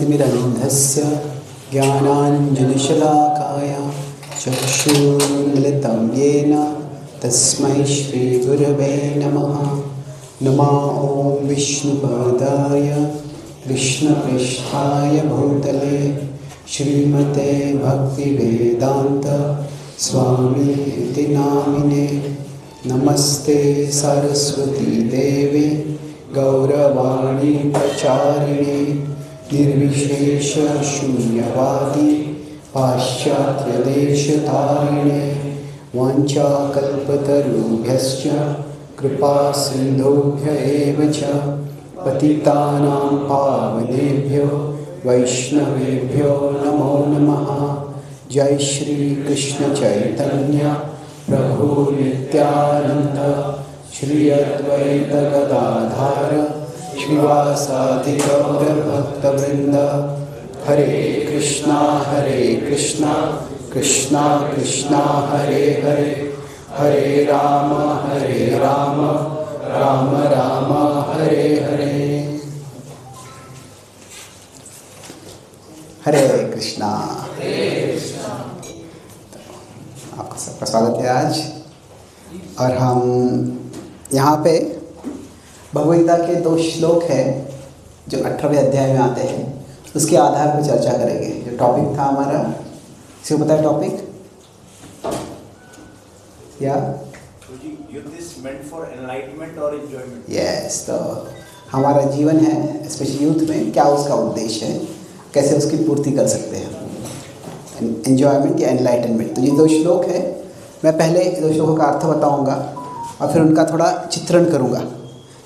ज्ञानतिमिरन्धस्य ज्ञानाञ्जनशलाकाय चक्षुर्मिलितं येन तस्मै श्रीगुरवे नमः। नमो ॐ विष्णुपादाय कृष्णपृष्ठाय भूतले श्रीमते भक्तिवेदान्त स्वामी नामिने। नमस्ते सरस्वती देवे गौरवाणी प्रचारिणे निर्विशेष शून्यवादी पाश्चात्यदेशतारिणे। वाञ्छाकल्पतरुभ्यश्च कृपा सिन्धुभ्य एव च पतितानां पावनेभ्यो वैष्णवेभ्यो नमो नमः। जय श्री कृष्ण चैतन्य प्रभु नित्यानंद श्री अद्वैत गदाधर श्रीवासादि गौर भक्तवृंद। हरे कृष्णा कृष्णा कृष्णा हरे हरे, हरे राम राम राम हरे हरे। हरे कृष्णा। आपका सबका स्वागत है आज। और हम यहाँ पे भगवद गीता के 2 श्लोक हैं जो 18वें अध्याय में आते हैं, उसके आधार पर चर्चा करेंगे। जो टॉपिक था हमारा, किसी को पता है टॉपिक? या यस, तो हमारा जीवन है स्पेशली यूथ में, क्या उसका उद्देश्य है, कैसे उसकी पूर्ति कर सकते हैं, एन्जॉयमेंट या एनलाइटनमेंट। तो ये 2 श्लोक है। मैं पहले 2 श्लोकों का अर्थ बताऊंगा और फिर उनका थोड़ा चित्रण करूंगा,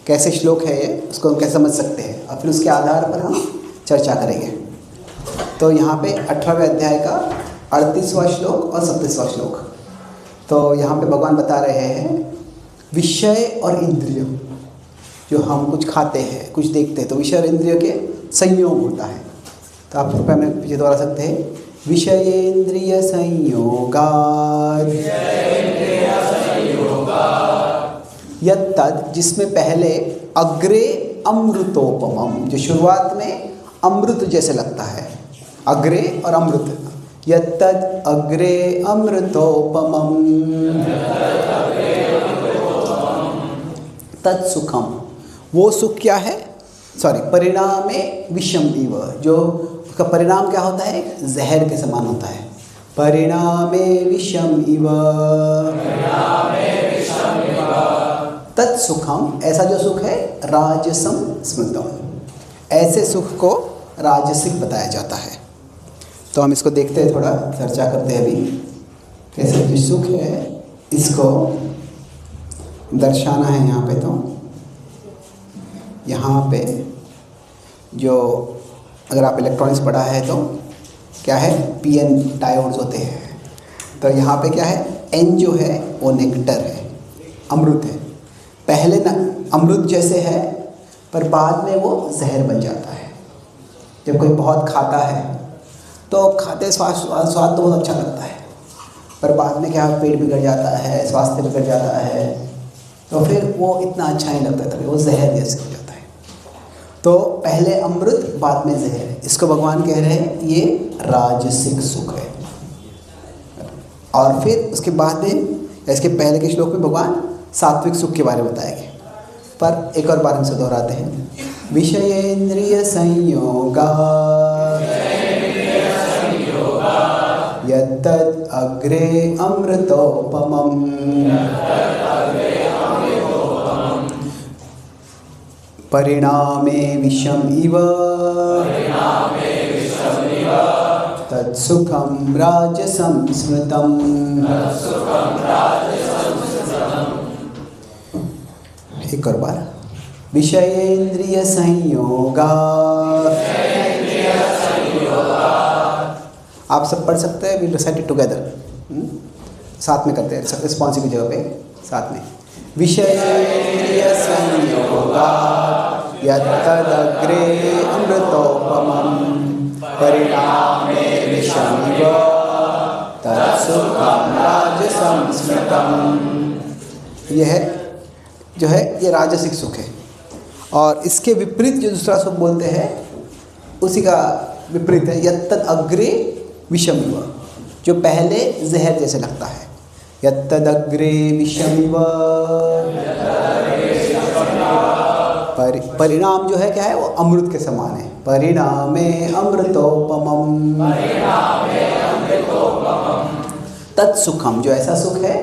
कैसे श्लोक है ये, उसको हम कैसे समझ सकते हैं, और फिर उसके आधार पर हम चर्चा करेंगे। तो यहाँ पे 18वें अध्याय का 38वां श्लोक और 37वां श्लोक। तो यहाँ पे भगवान बता रहे हैं विषय और इंद्रिय, जो हम कुछ खाते हैं, कुछ देखते हैं, तो विषय और इंद्रियों के संयोग होता है। तो आप कृपया में पीछे दोहरा सकते हैं, विषयेन्द्रिय संयोगात् यत्तद्, जिसमें पहले अग्रे अमृतोपमम, जो शुरुआत में अमृत जैसे लगता है, अग्रे और अमृत, यत्तद् अग्रे अमृतोपमम तत्सुखम, वो सुख क्या है? परिणामे विषम इव, जो उसका परिणाम क्या होता है? जहर के समान होता है। परिणामे विषम इव तत्सुखम, ऐसा जो सुख है राजसम स्मृतम, ऐसे सुख को राजसिक बताया जाता है। तो हम इसको देखते हैं, थोड़ा चर्चा करते हैं अभी, कैसे जो सुख है इसको दर्शाना है। यहाँ पे तो यहाँ पे जो अगर आप इलेक्ट्रॉनिक्स पढ़ा है तो क्या है, पीएन डायोड्स होते हैं। तो यहाँ पे क्या है, एन जो है वो नेक्टर है, अमृत है। पहले ना अमृत जैसे है, पर बाद में वो जहर बन जाता है। जब कोई बहुत खाता है तो खाते स्वाद तो बहुत अच्छा लगता है, पर बाद में क्या, पेट बिगड़ जाता है, स्वास्थ्य बिगड़ जाता है, तो फिर वो इतना अच्छा नहीं लगता, तभी वो जहर जैसे हो जाता है। तो पहले अमृत बाद में जहर, इसको भगवान कह रहे हैं ये राजसिक सुख है। और फिर उसके बाद में, इसके पहले के श्लोक में भगवान सात्विक सुख के बारे में बताएंगे। पर एक और बार हम इसे दोहराते हैं, विषयेन्द्रिय संयोगात् यत्तद् अग्रे अमृतोपमम् परिणामे विषम इव तत्सुखम राजसं स्मृतम्। एक और बार, विषयेन्द्रिय संयोगात्। आप सब पढ़ सकते हैं, विल रिसाइट इट टुगेदर, साथ में करते हैं, रिस्पॉन्सिव की जगह पे साथ में। विषयेन्द्रिय संयोगात् यत्तदग्रे अमृतोपमं परिणामे विषमिव तत्सुखं राजसं स्मृतम्। यह जो है ये राजसिक सुख है। और इसके विपरीत जो दूसरा सुख बोलते हैं उसी का विपरीत है, यत्तद् अग्रे विषमिव, जो पहले जहर जैसे लगता है। यत्तद् अग्रे विषमिव, परिणाम जो है क्या है, वो अमृत के समान है। परिणामे अमृतोपमम्, तत्सुखम, जो ऐसा सुख है,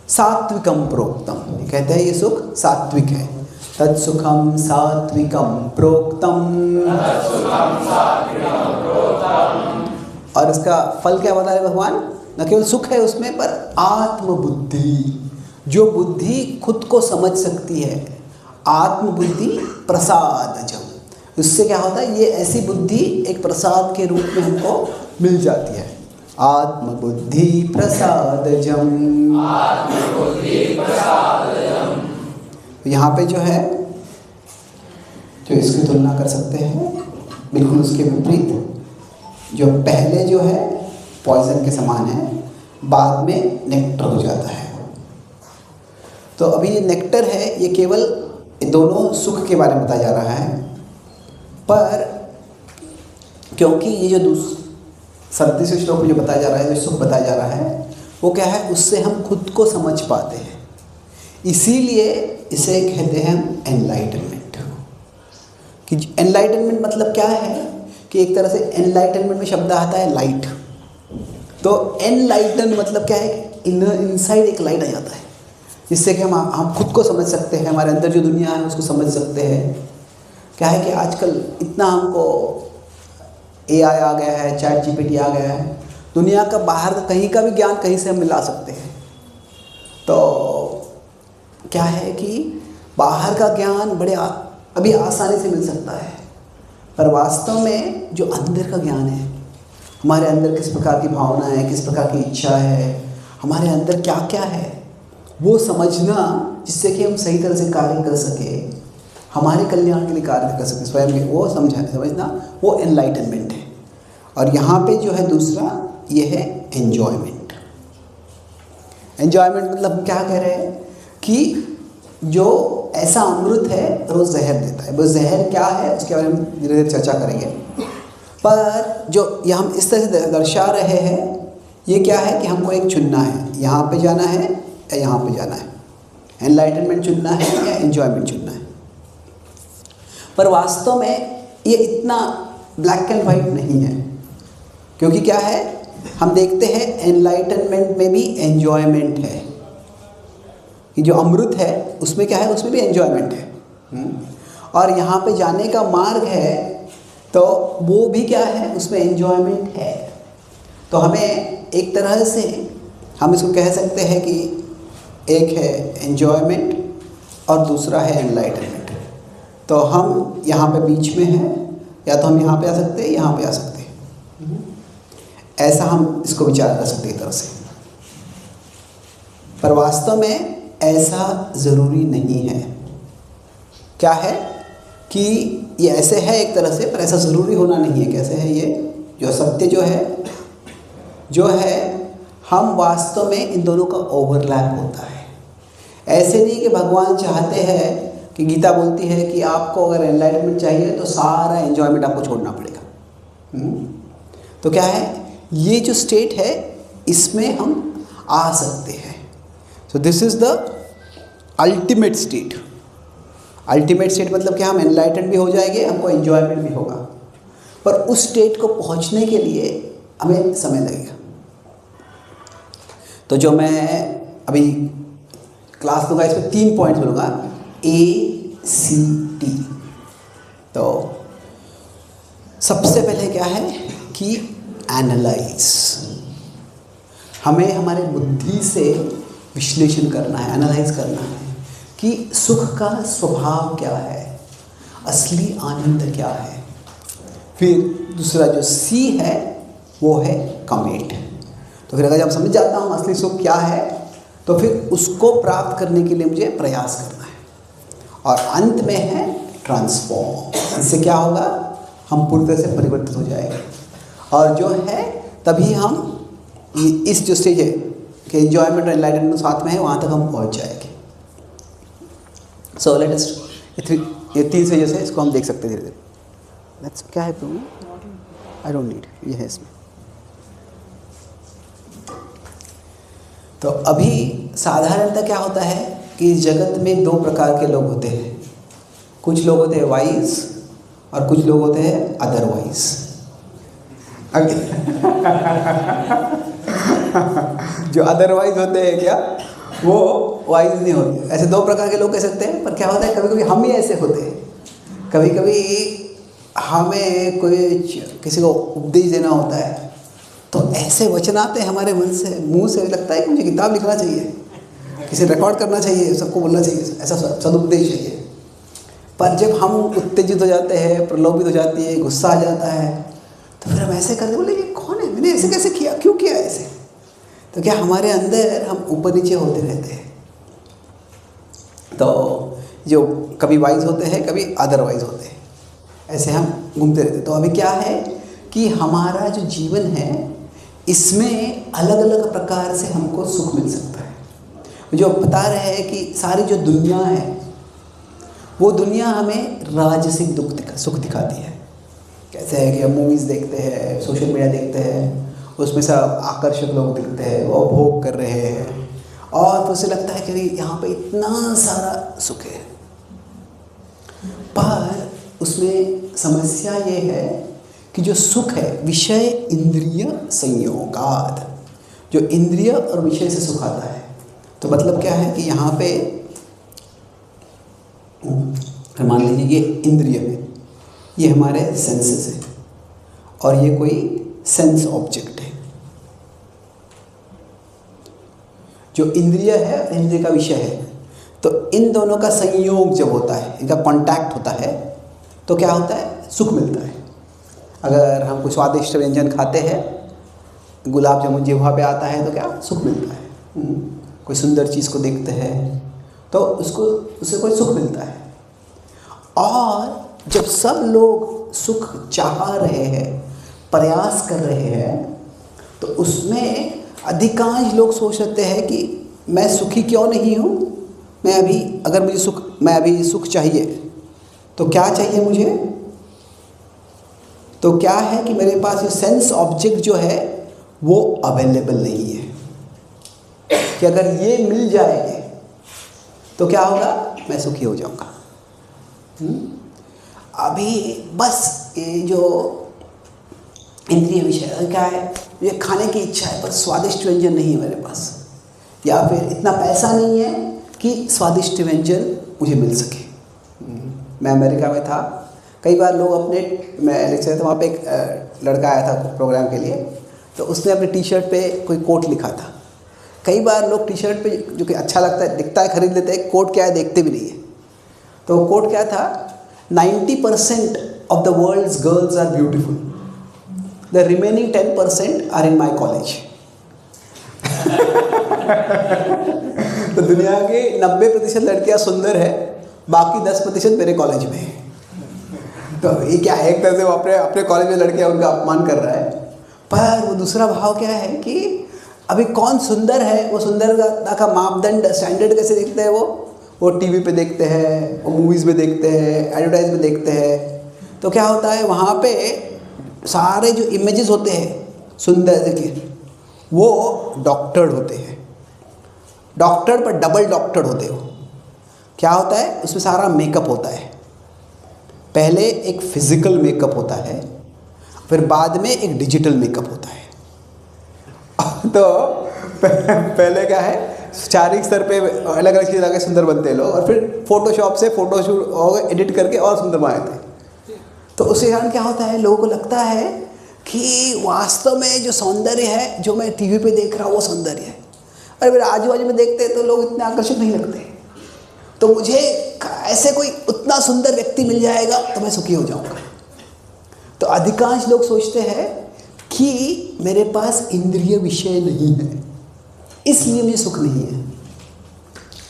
सात्विकम प्रोक्तम, कहते हैं ये सुख सात्विक है। तत्सुखम सात्विकम प्रोक्तम, और इसका फल क्या बता रहे भगवान, न केवल सुख है उसमें, पर आत्मबुद्धि, जो बुद्धि खुद को समझ सकती है, आत्मबुद्धि प्रसादजम। उससे क्या होता है, ये ऐसी बुद्धि एक प्रसाद के रूप में हमको मिल जाती है। आत्मबुद्धि प्रसादजम, यहाँ पे जो है, जो इसकी तुलना कर सकते हैं बिल्कुल उसके विपरीत, जो पहले जो है पॉइजन के समान है, बाद में नेक्टर हो जाता है। तो अभी ये नेक्टर है, ये केवल दोनों सुख के बारे में बताया जा रहा है, पर क्योंकि ये जो सर्दी से श्लोक में जो बताया जा रहा है, जो सुख बताया जा रहा है, वो क्या है, उससे हम खुद को समझ पाते हैं, इसीलिए इसे कहते हैं हम एनलाइटनमेंट। कि एनलाइटनमेंट मतलब क्या है, कि एक तरह से एनलाइटनमेंट में शब्द आता है लाइट, तो एनलाइटन मतलब क्या है, इनसाइड एक लाइट आ जाता है, जिससे कि हम खुद को समझ सकते हैं, हमारे अंदर जो दुनिया है उसको समझ सकते हैं। क्या है कि आजकल इतना हमको AI आ गया है, चैट GPT आ गया है, दुनिया का बाहर का कहीं का भी ज्ञान कहीं से हम मिला सकते हैं। तो क्या है कि बाहर का ज्ञान अभी आसानी से मिल सकता है, पर वास्तव में जो अंदर का ज्ञान है, हमारे अंदर किस प्रकार की भावना है, किस प्रकार की इच्छा है, हमारे अंदर क्या क्या है, वो समझना, जिससे कि हम सही तरह से कार्य कर सके, हमारे कल्याण के लिए कार्य कर सके स्वयं, वो समझना, वो एनलाइटनमेंट है। और यहाँ पे जो है दूसरा, ये है एन्जॉयमेंट। एन्जॉयमेंट मतलब हम क्या कह रहे हैं, कि जो ऐसा अमृत है और वो जहर देता है, वो जहर क्या है उसके बारे में धीरे धीरे चर्चा करेंगे। पर जो ये हम इस तरह से दर्शा रहे हैं, ये क्या है कि हमको एक चुनना है, यहाँ पे जाना है या यहाँ पे जाना है, एनलाइटनमेंट चुनना है या एन्जॉयमेंट चुनना है। पर वास्तव में ये इतना ब्लैक एंड वाइट नहीं है, क्योंकि क्या है, हम देखते हैं एनलाइटनमेंट में भी एन्जॉयमेंट है, कि जो अमृत है उसमें क्या है, उसमें भी एन्जॉयमेंट है। और यहाँ पे जाने का मार्ग है, तो वो भी क्या है, उसमें एन्जॉयमेंट है। तो हमें एक तरह से हम इसको कह सकते हैं कि एक है एन्जॉयमेंट और दूसरा है एनलाइटनमेंट। तो हम यहाँ पे बीच में हैं, या तो हम यहाँ पे आ सकते हैं, यहाँ पे आ सकते हैं, ऐसा हम इसको विचार कर सकते हैं एक तरह से। पर वास्तव में ऐसा ज़रूरी नहीं है। क्या है कि ये ऐसे है एक तरह से, पर ऐसा ज़रूरी होना नहीं है। कैसे है ये, जो सत्य जो है हम वास्तव में इन दोनों का ओवरलैप होता है। ऐसे नहीं कि भगवान चाहते हैं कि गीता बोलती है कि आपको अगर एनलाइटमेंट चाहिए तो सारा एन्जॉयमेंट आपको छोड़ना पड़ेगा। तो क्या है, ये जो स्टेट है इसमें हम आ सकते हैं। So this is the ultimate state. Ultimate state मतलब क्या, हम एनलाइटन भी हो जाएंगे, हमको एन्जॉयमेंट भी होगा, पर उस स्टेट को पहुंचने के लिए हमें समय लगेगा। तो जो मैं अभी क्लास लूँगा, इसमें 3 पॉइंट्स बोलूँगा, ACT। तो सबसे पहले क्या है कि एनालाइज, हमें हमारे बुद्धि से विश्लेषण करना है, एनालाइज करना है कि सुख का स्वभाव क्या है, असली आनंद क्या है। फिर दूसरा जो C है वो है कमिट। तो फिर अगर जब समझ जाता हूँ असली सुख क्या है, तो फिर उसको प्राप्त करने के लिए मुझे प्रयास करना है। और अंत में है ट्रांसफॉर्म। इससे क्या होगा, हम पूरी तरह से परिवर्तित हो जाएंगे, और जो है तभी हम इस जो स्टेज है कि एन्जॉयमेंट और एनलाइटनमेंट साथ में है, वहाँ तक हम पहुँच जाएंगे। सो लेट अस, ये 3 स्टेजेस है, इसको हम देख सकते हैं धीरे धीरे। दैट्स क्या है प्रभु? आई डोंट नीड, ये है इसमें। तो अभी साधारणतः क्या होता है कि इस जगत में दो प्रकार के लोग होते हैं। कुछ लोग होते हैं वाइज और कुछ लोग होते हैं अदरवाइज। जो अदरवाइज होते हैं क्या, वो वाइज नहीं होते। ऐसे दो प्रकार के लोग कह सकते हैं। पर क्या होता है, कभी कभी हम ही ऐसे होते हैं। कभी कभी हमें कोई किसी को उपदेश देना होता है तो ऐसे वचन आते हैं हमारे मन से, मुंह से, लगता है कि मुझे किताब लिखना चाहिए, किसी रिकॉर्ड करना चाहिए, सबको बोलना चाहिए, ऐसा सदुपदेश चाहिए। पर जब हम उत्तेजित हो जाते हैं, प्रलोभित हो जाती है, गुस्सा आ जाता है, तो फिर हम ऐसे करके बोले ये कौन है, मैंने ऐसे कैसे किया, क्यों किया ऐसे? तो क्या हमारे अंदर हम ऊपर नीचे होते रहते हैं। तो जो कभी वाइज होते हैं, कभी अदरवाइज होते हैं, ऐसे हम घूमते रहते हैं। तो अभी क्या है कि हमारा जो जीवन है इसमें अलग अलग प्रकार से हमको सुख मिल सकता है। जो बता रहे हैं कि सारी जो दुनिया है वो दुनिया हमें राजसिक सुख दिखाती है। कैसे है कि हम मूवीज़ देखते हैं, सोशल मीडिया देखते हैं, उसमें सब आकर्षक लोग दिखते हैं, वो भोग कर रहे हैं और तो उसे लगता है कि यहाँ पे इतना सारा सुख है। पर उसमें समस्या ये है कि जो सुख है विषय इंद्रिय संयोगात, जो इंद्रिय और विषय से सुख आता है। तो मतलब क्या है कि यहाँ पे मान लीजिए ये इंद्रिय है, ये हमारे सेंसेस है और ये कोई सेंस ऑब्जेक्ट है। जो इंद्रिय है और इंद्रिय का विषय है, तो इन दोनों का संयोग जब होता है, इनका कांटेक्ट होता है, तो क्या होता है, सुख मिलता है। अगर हम कोई स्वादिष्ट व्यंजन खाते हैं, गुलाब जामुन जिह्वा पे आता है, तो क्या सुख मिलता है। कोई सुंदर चीज़ को देखते हैं तो उससे कोई सुख मिलता है। और जब सब लोग सुख चाह रहे हैं, प्रयास कर रहे हैं, तो उसमें अधिकांश लोग सोच लेते हैं कि मैं सुखी क्यों नहीं हूँ, मैं अभी सुख चाहिए तो क्या चाहिए मुझे, तो क्या है कि मेरे पास ये सेंस ऑब्जेक्ट जो है वो अवेलेबल नहीं है, कि अगर ये मिल जाएंगे तो क्या होगा, मैं सुखी हो जाऊंगा। अभी बस ये जो इंद्रिय विषय क्या है, ये खाने की इच्छा है पर स्वादिष्ट व्यंजन नहीं है मेरे पास, या फिर इतना पैसा नहीं है कि स्वादिष्ट व्यंजन मुझे मिल सके। मैं अमेरिका में था, कई बार लोग मैं लेक्चर था वहाँ पे, एक लड़का आया था प्रोग्राम के लिए, तो उसने अपने टी शर्ट पे कोई कोट लिखा था। कई बार लोग टी शर्ट पे जो कि अच्छा लगता है, दिखता है, खरीद लेते हैं, कोट क्या है देखते भी नहीं है। तो वो कोट क्या था, 90% of the world's girls are beautiful, the remaining 10% are in my college. तो दुनिया के 90% लड़कियां सुंदर है, बाकी 10% मेरे कॉलेज में है। तो ये क्या है, एक तरह से वो अपने कॉलेज में लड़कियां उनका अपमान कर रहा है। पर वो दूसरा भाव क्या है कि अभी कौन सुंदर है, वो सुंदरता का मापदंड, स्टैंडर्ड कैसे देखते हैं, वो टीवी पे देखते हैं, वो मूवीज़ में देखते हैं, एडवर्टाइज में देखते हैं। तो क्या होता है, वहाँ पे सारे जो इमेजेस होते हैं सुंदर के, वो डॉक्टर्ड होते हैं, डॉक्टर्ड पर डबल डॉक्टर्ड होते हो। क्या होता है, उसमें सारा मेकअप होता है। पहले एक फिजिकल मेकअप होता है, फिर बाद में एक डिजिटल मेकअप होता है। तो पहले क्या है, शारीरिक स्तर पे अलग अलग चीज़ लगा के सुंदर बनते हैं लोग, और फिर फोटोशॉप से फोटोशूट और एडिट करके और सुंदर बनाते हैं। तो उसके कारण क्या होता है, लोगों को लगता है कि वास्तव में जो सौंदर्य है, जो मैं टीवी पे देख रहा हूँ वो सौंदर्य है, और फिर आजू बाजू में देखते हैं तो लोग इतने आकर्षित नहीं लगते। तो मुझे ऐसे कोई उतना सुंदर व्यक्ति मिल जाएगा तो मैं सुखी हो जाऊंगा। तो अधिकांश लोग सोचते हैं कि मेरे पास इंद्रिय विषय नहीं है, इसलिए मुझे सुख नहीं है,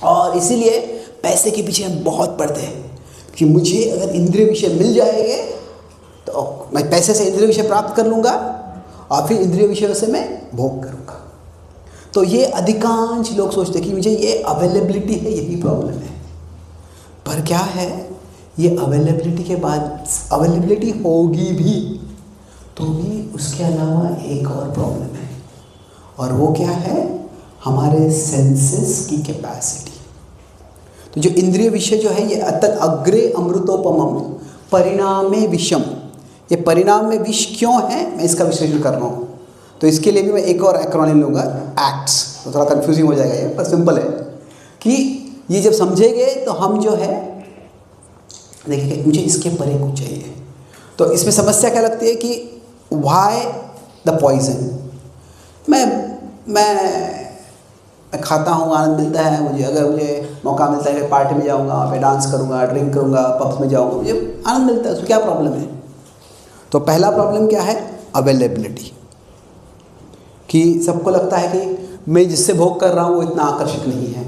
और इसीलिए पैसे के पीछे हम बहुत पड़ते हैं कि मुझे अगर इंद्रिय विषय मिल जाएंगे तो मैं पैसे से इंद्रिय विषय प्राप्त कर लूँगा और फिर इंद्रिय विषयों से मैं भोग करूँगा। तो ये अधिकांश लोग सोचते हैं कि मुझे ये अवेलेबिलिटी है, यही प्रॉब्लम है। पर क्या है ये अवेलेबिलिटी के बाद अवेलेबिलिटी होगी भी, तो भी उसके अलावा एक और प्रॉब्लम है, और वो क्या है? हमारे सेंसेस की कैपेसिटी। तो जो इंद्रिय विषय जो है ये अतत अग्रे अमृतोपमम परिणामे विषम, ये परिणाम में विष क्यों है, मैं इसका विश्लेषण कर रहा हूँ। तो इसके लिए भी मैं एक और एक्रोनिम लूँगा, एक्ट्स। तो थोड़ा कंफ्यूजिंग हो जाएगा ये, पर सिंपल है कि ये जब समझेंगे तो हम जो है, देखिए मुझे इसके परे कुछ चाहिए। तो इसमें समस्या क्या लगती है कि व्हाई द पॉइजन। मैं खाता हूँ, आनंद मिलता है मुझे, अगर मुझे मौका मिलता है पार्टी में जाऊँगा, वहाँ पे डांस करूँगा, ड्रिंक करूँगा, पब्स में जाऊँगा, मुझे आनंद मिलता है, उसमें क्या प्रॉब्लम है? तो पहला प्रॉब्लम क्या है? अवेलेबिलिटी, कि सबको लगता है कि मैं जिससे भोग कर रहा हूँ वो इतना आकर्षक नहीं है,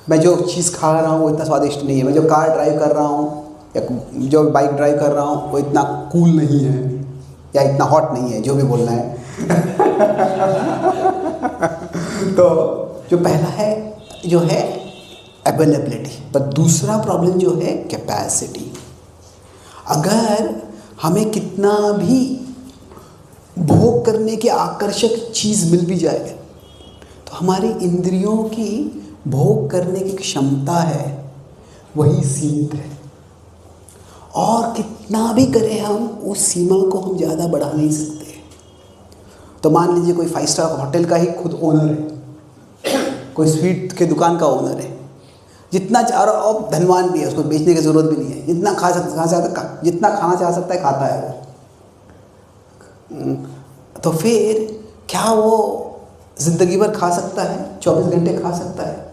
मैं जो चीज़ खा रहा हूँ वो इतना स्वादिष्ट नहीं है, मैं जो कार ड्राइव कर रहा हूँ या जो बाइक ड्राइव कर रहा हूँ वो इतना कूल नहीं है या इतना हॉट नहीं है, जो भी बोलना है। तो जो पहला है जो है अवेलेबिलिटी, पर दूसरा प्रॉब्लम जो है कैपेसिटी। अगर हमें कितना भी भोग करने की आकर्षक चीज़ मिल भी जाए, तो हमारी इंद्रियों की भोग करने की क्षमता है वही सीमित है, और कितना भी करें हम उस सीमा को हम ज़्यादा बढ़ा नहीं सकते। तो मान लीजिए कोई 5 स्टार होटल का ही खुद ओनर है, कोई स्वीट के दुकान का ओनर है, जितना चाह रहा और धनवान भी है, उसको बेचने की ज़रूरत भी नहीं है, जितना जितना खाना चाह सकता है खाता है वो। तो फिर क्या वो ज़िंदगी भर खा सकता है, 24 घंटे खा सकता है?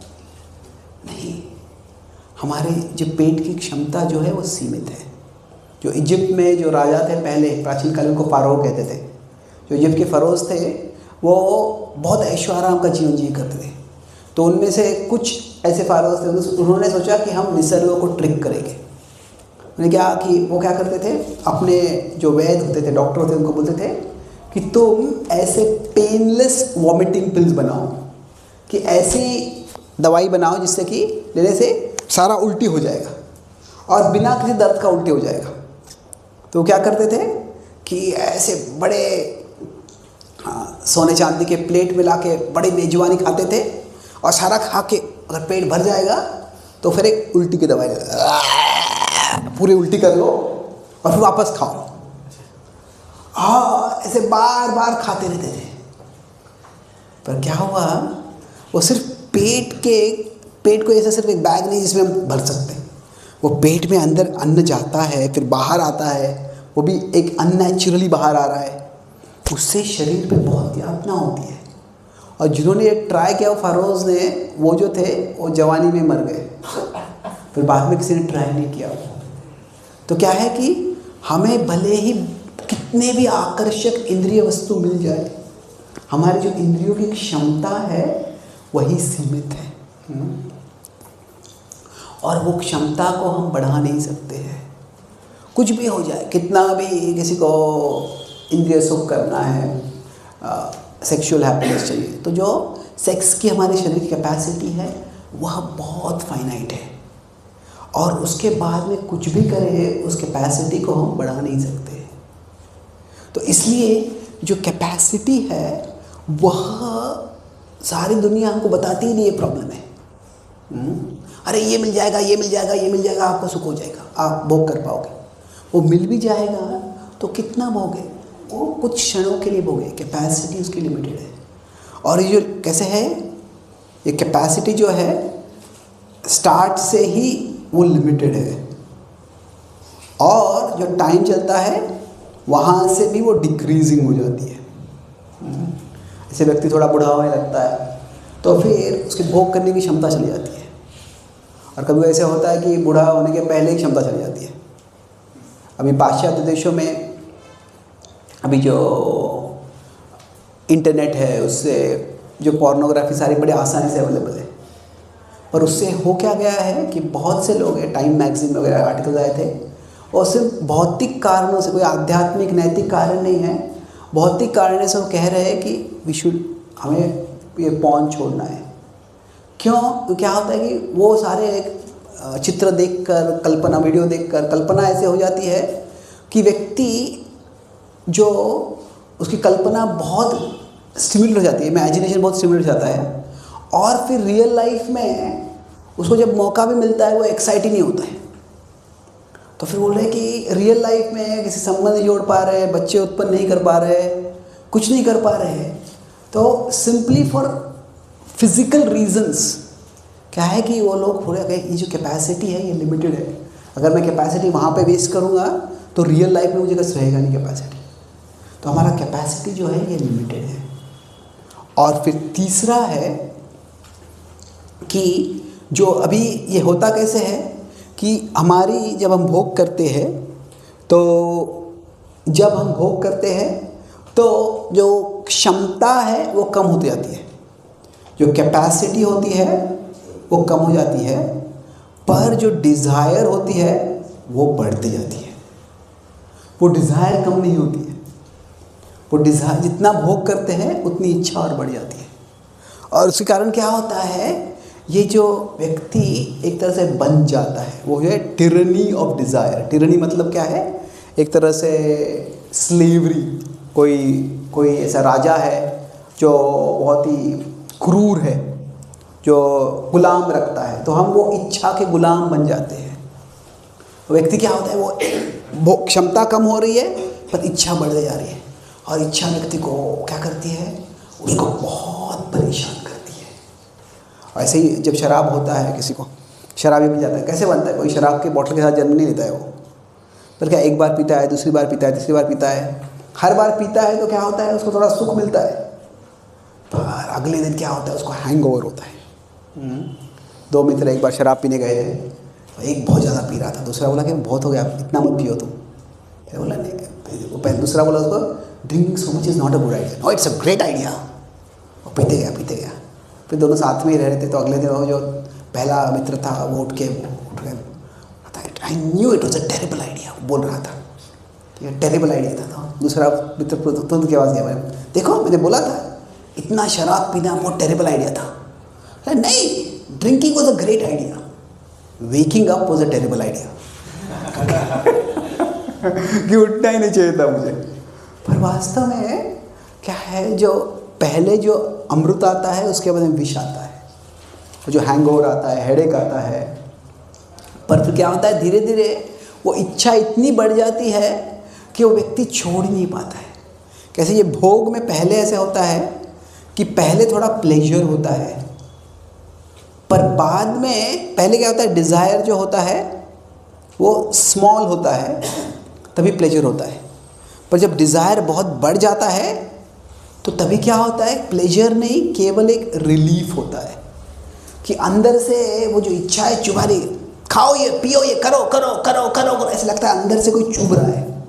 नहीं। हमारे जो पेट की क्षमता जो है वो सीमित है। जो इजिप्ट में जो राजा थे पहले, प्राचीन काल में उनको फ़ारो कहते थे, जो इजिप्ट के फ़रोज़ थे वो बहुत ऐशो आराम का जीवन जी करते थे। तो उनमें से कुछ ऐसे फ़ारोज़ थे, उन्होंने सोचा कि हम निसर्ग को ट्रिक करेंगे। उन्होंने क्या कि वो क्या करते थे, अपने जो वैद्य होते थे, डॉक्टर होते थे, उनको बोलते थे कि तुम ऐसे पेनलेस वॉमिटिंग पिल्स बनाओ, कि ऐसी दवाई बनाओ जिससे कि लेने से सारा उल्टी हो जाएगा और बिना किसी दर्द का उल्टी हो जाएगा। तो क्या करते थे कि ऐसे बड़े सोने चांदी के प्लेट में ला के बड़ी मेजबानी खाते थे, और सारा खा के अगर पेट भर जाएगा तो फिर एक उल्टी की दवाई पूरी उल्टी कर लो और फिर वापस खाओ। ऐसे बार बार खाते रहते थे। पर क्या हुआ, वो सिर्फ पेट को ऐसे सिर्फ एक बैग नहीं जिसमें हम भर सकते, वो पेट में अंदर अन्न जाता है, फिर बाहर आता है, वो भी एक अननेचुरली बाहर आ रहा है, उससे शरीर पे बहुत यातना होती है। और जिन्होंने ये ट्राई किया वो फ़ारोज़ ने, वो जो थे वो जवानी में मर गए, फिर बाद में किसी ने ट्राई नहीं किया। तो क्या है कि हमें भले ही कितने भी आकर्षक इंद्रिय वस्तु मिल जाए, हमारी जो इंद्रियों की क्षमता है वही सीमित है, और वो क्षमता को हम बढ़ा नहीं सकते हैं। कुछ भी हो जाए, कितना भी किसी को इंद्रिय सुख करना है, सेक्सुअल हैप्पीनेस चाहिए, तो जो सेक्स की हमारे शरीर की कैपेसिटी है वह बहुत फाइनाइट है, और उसके बाद में कुछ भी करें उस कैपेसिटी को हम बढ़ा नहीं सकते। तो इसलिए जो कैपेसिटी है वह सारी दुनिया हमको बताती ही नहीं ये प्रॉब्लम है। अरे ये मिल जाएगा, ये मिल जाएगा, ये मिल जाएगा, आपको सुख हो जाएगा, आप भोग कर पाओगे। वो मिल भी जाएगा तो कितना भोगे, वो कुछ क्षणों के लिए भोगे, कैपेसिटी उसकी लिमिटेड है। और ये जो कैसे है, ये कैपेसिटी जो है स्टार्ट से ही वो लिमिटेड है, और जो टाइम चलता है वहाँ से भी वो डिक्रीजिंग हो जाती है। ऐसे व्यक्ति थोड़ा बूढ़ा होने लगता है तो फिर उसकी भोग करने की क्षमता चली जाती है, और कभी ऐसे होता है कि बूढ़ा होने के पहले ही क्षमता चली जाती है। अभी पाश्चात्य देशों में अभी जो इंटरनेट है उससे जो पोर्नोग्राफी सारी बड़ी आसानी से अवेलेबल है, और उससे हो क्या गया है कि बहुत से लोग, टाइम मैगजीन वगैरह आर्टिकल आए थे, और सिर्फ भौतिक कारणों से, कोई आध्यात्मिक नैतिक कारण नहीं है, भौतिक कारण से वो कह रहे हैं कि हमें ये पॉर्न छोड़ना है। क्यों? तो क्या होता है कि वो सारे चित्र देखकर, कल्पना वीडियो देखकर कल्पना ऐसे हो जाती है कि व्यक्ति जो उसकी कल्पना बहुत स्टिमुलेट हो जाती है, इमेजिनेशन बहुत स्टिमुलेट हो जाता है, और फिर रियल लाइफ में उसको जब मौका भी मिलता है वो एक्साइट ही नहीं होता है। तो फिर बोल रहे हैं कि रियल लाइफ में किसी संबंध नहीं जोड़ पा रहे, बच्चे उत्पन्न नहीं कर पा रहे, कुछ नहीं कर पा रहे हैं, तो सिंपली फॉर फिजिकल रीजंस क्या है कि वो लोग थोड़े ये जो कैपेसिटी है ये लिमिटेड है, अगर मैं कैपेसिटी वहाँ पे वेस्ट करूँगा तो रियल लाइफ में मुझे कुछ रहेगा नहीं कैपेसिटी। तो हमारा कैपेसिटी जो है ये लिमिटेड है। और फिर तीसरा है कि जो अभी ये होता कैसे है कि हमारी जब हम भोग करते हैं तो जो क्षमता है वो कम होती जाती है, जो कैपेसिटी होती है वो कम हो जाती है, पर जो डिज़ायर होती है वो बढ़ती जाती है। वो डिज़ायर कम नहीं होती है, वो डिज़ायर जितना भोग करते हैं उतनी इच्छा और बढ़ जाती है। और उसके कारण क्या होता है, ये जो व्यक्ति एक तरह से बन जाता है वो है टिरनी ऑफ डिज़ायर। टिरनी मतलब क्या है, एक तरह से स्लेवरी। कोई ऐसा राजा है जो बहुत ही क्रूर है, जो गुलाम रखता है, तो हम वो इच्छा के गुलाम बन जाते हैं। व्यक्ति क्या होता है, वो क्षमता कम हो रही है पर इच्छा बढ़ते जा रही है, और इच्छा व्यक्ति को क्या करती है, उसको बहुत परेशान करती है। ऐसे ही जब शराब होता है, किसी को शराबी बन जाता है, कैसे बनता है, कोई शराब के बोतल के साथ जन्म नहीं लेता है वो, पर क्या एक बार पीता है, दूसरी बार पीता है, तीसरी बार पीता है, हर बार पीता है तो क्या होता है, उसको थोड़ा सुख मिलता है, पर अगले दिन क्या होता है, उसको हैंगओवर होता है। दो मित्र एक बार शराब पीने गए, तो एक बहुत ज़्यादा पी रहा था, दूसरा बोला कि बहुत हो गया, इतना मत पियो तुम। फिर बोला नहीं, दूसरा बोला उसको drinking so much is not a good idea, no it's a great idea. वो पीते गया। फिर दोनों साथ में ही रह रहे थे, तो अगले दिन वो जो पहला मित्र था वो उठ गए, I knew it was a terrible idea, बोल रहा था ये टेरेबल आइडिया था। तो दूसरा मित्र तुरंत की आवाज़ गया, देखो मैंने बोला था इतना शराब पीना बहुत टेरेबल आइडिया था। नहीं, drinking was a great idea, waking up was a terrible idea. कि उठना ही नहीं चाहिए था मुझे। पर वास्तव में क्या है, जो पहले जो अमृत आता है उसके बाद में विष आता है, जो हैंगओवर आता है, हेडेक आता है। पर फिर क्या होता है, धीरे धीरे वो इच्छा इतनी बढ़ जाती है कि वो व्यक्ति छोड़ ही नहीं पाता है। कैसे ये भोग में पहले ऐसे होता है कि पहले थोड़ा प्लेजर होता है, पर बाद में पहले क्या होता है, डिज़ायर जो होता है वो स्मॉल होता है, तभी प्लेजर होता है। पर जब डिज़ायर बहुत बढ़ जाता है तो तभी क्या होता है, प्लेजर नहीं, केवल एक रिलीफ होता है कि अंदर से वो जो इच्छा है चुभा रही, खाओ ये, पियो ये, करो करो करो करो करो, ऐसे लगता है अंदर से कोई चुभ रहा है।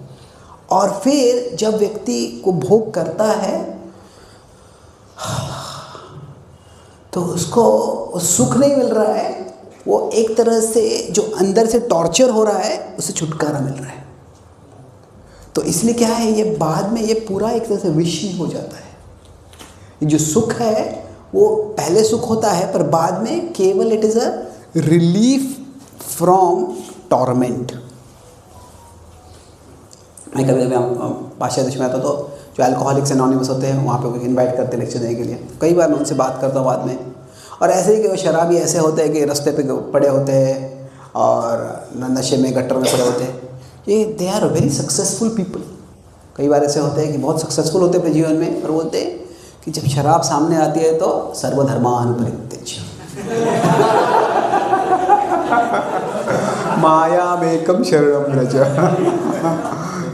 और फिर जब व्यक्ति को भोग करता है तो उसको सुख नहीं मिल रहा है, वो एक तरह से जो अंदर से टॉर्चर हो रहा है उससे छुटकारा मिल रहा है। तो इसलिए क्या है, ये बाद में ये पूरा एक तरह से विष हो जाता है। जो सुख है वो पहले सुख होता है, पर बाद में केवल it is a relief from torment. मैं कभी कभी पाश्चात्य देश में आता तो जो अल्कोहलिक्स एनोनिमस होते हैं वहाँ पे इनवाइट करते हैं लेक्चर देने के लिए, कई बार मैं उनसे बात करता हूँ बाद में। और ऐसे ही कि वो शराबी ऐसे होते हैं कि रास्ते पे पड़े होते हैं और नशे में, गटर में पड़े होते हैं, ये they are very successful people. कई बार ऐसे होते हैं कि बहुत सक्सेसफुल होते हैं अपने जीवन में, और बोलते हैं कि जब शराब सामने आती है तो सर्वधर्मान परित्यज्य माया में कम शरणम व्रज।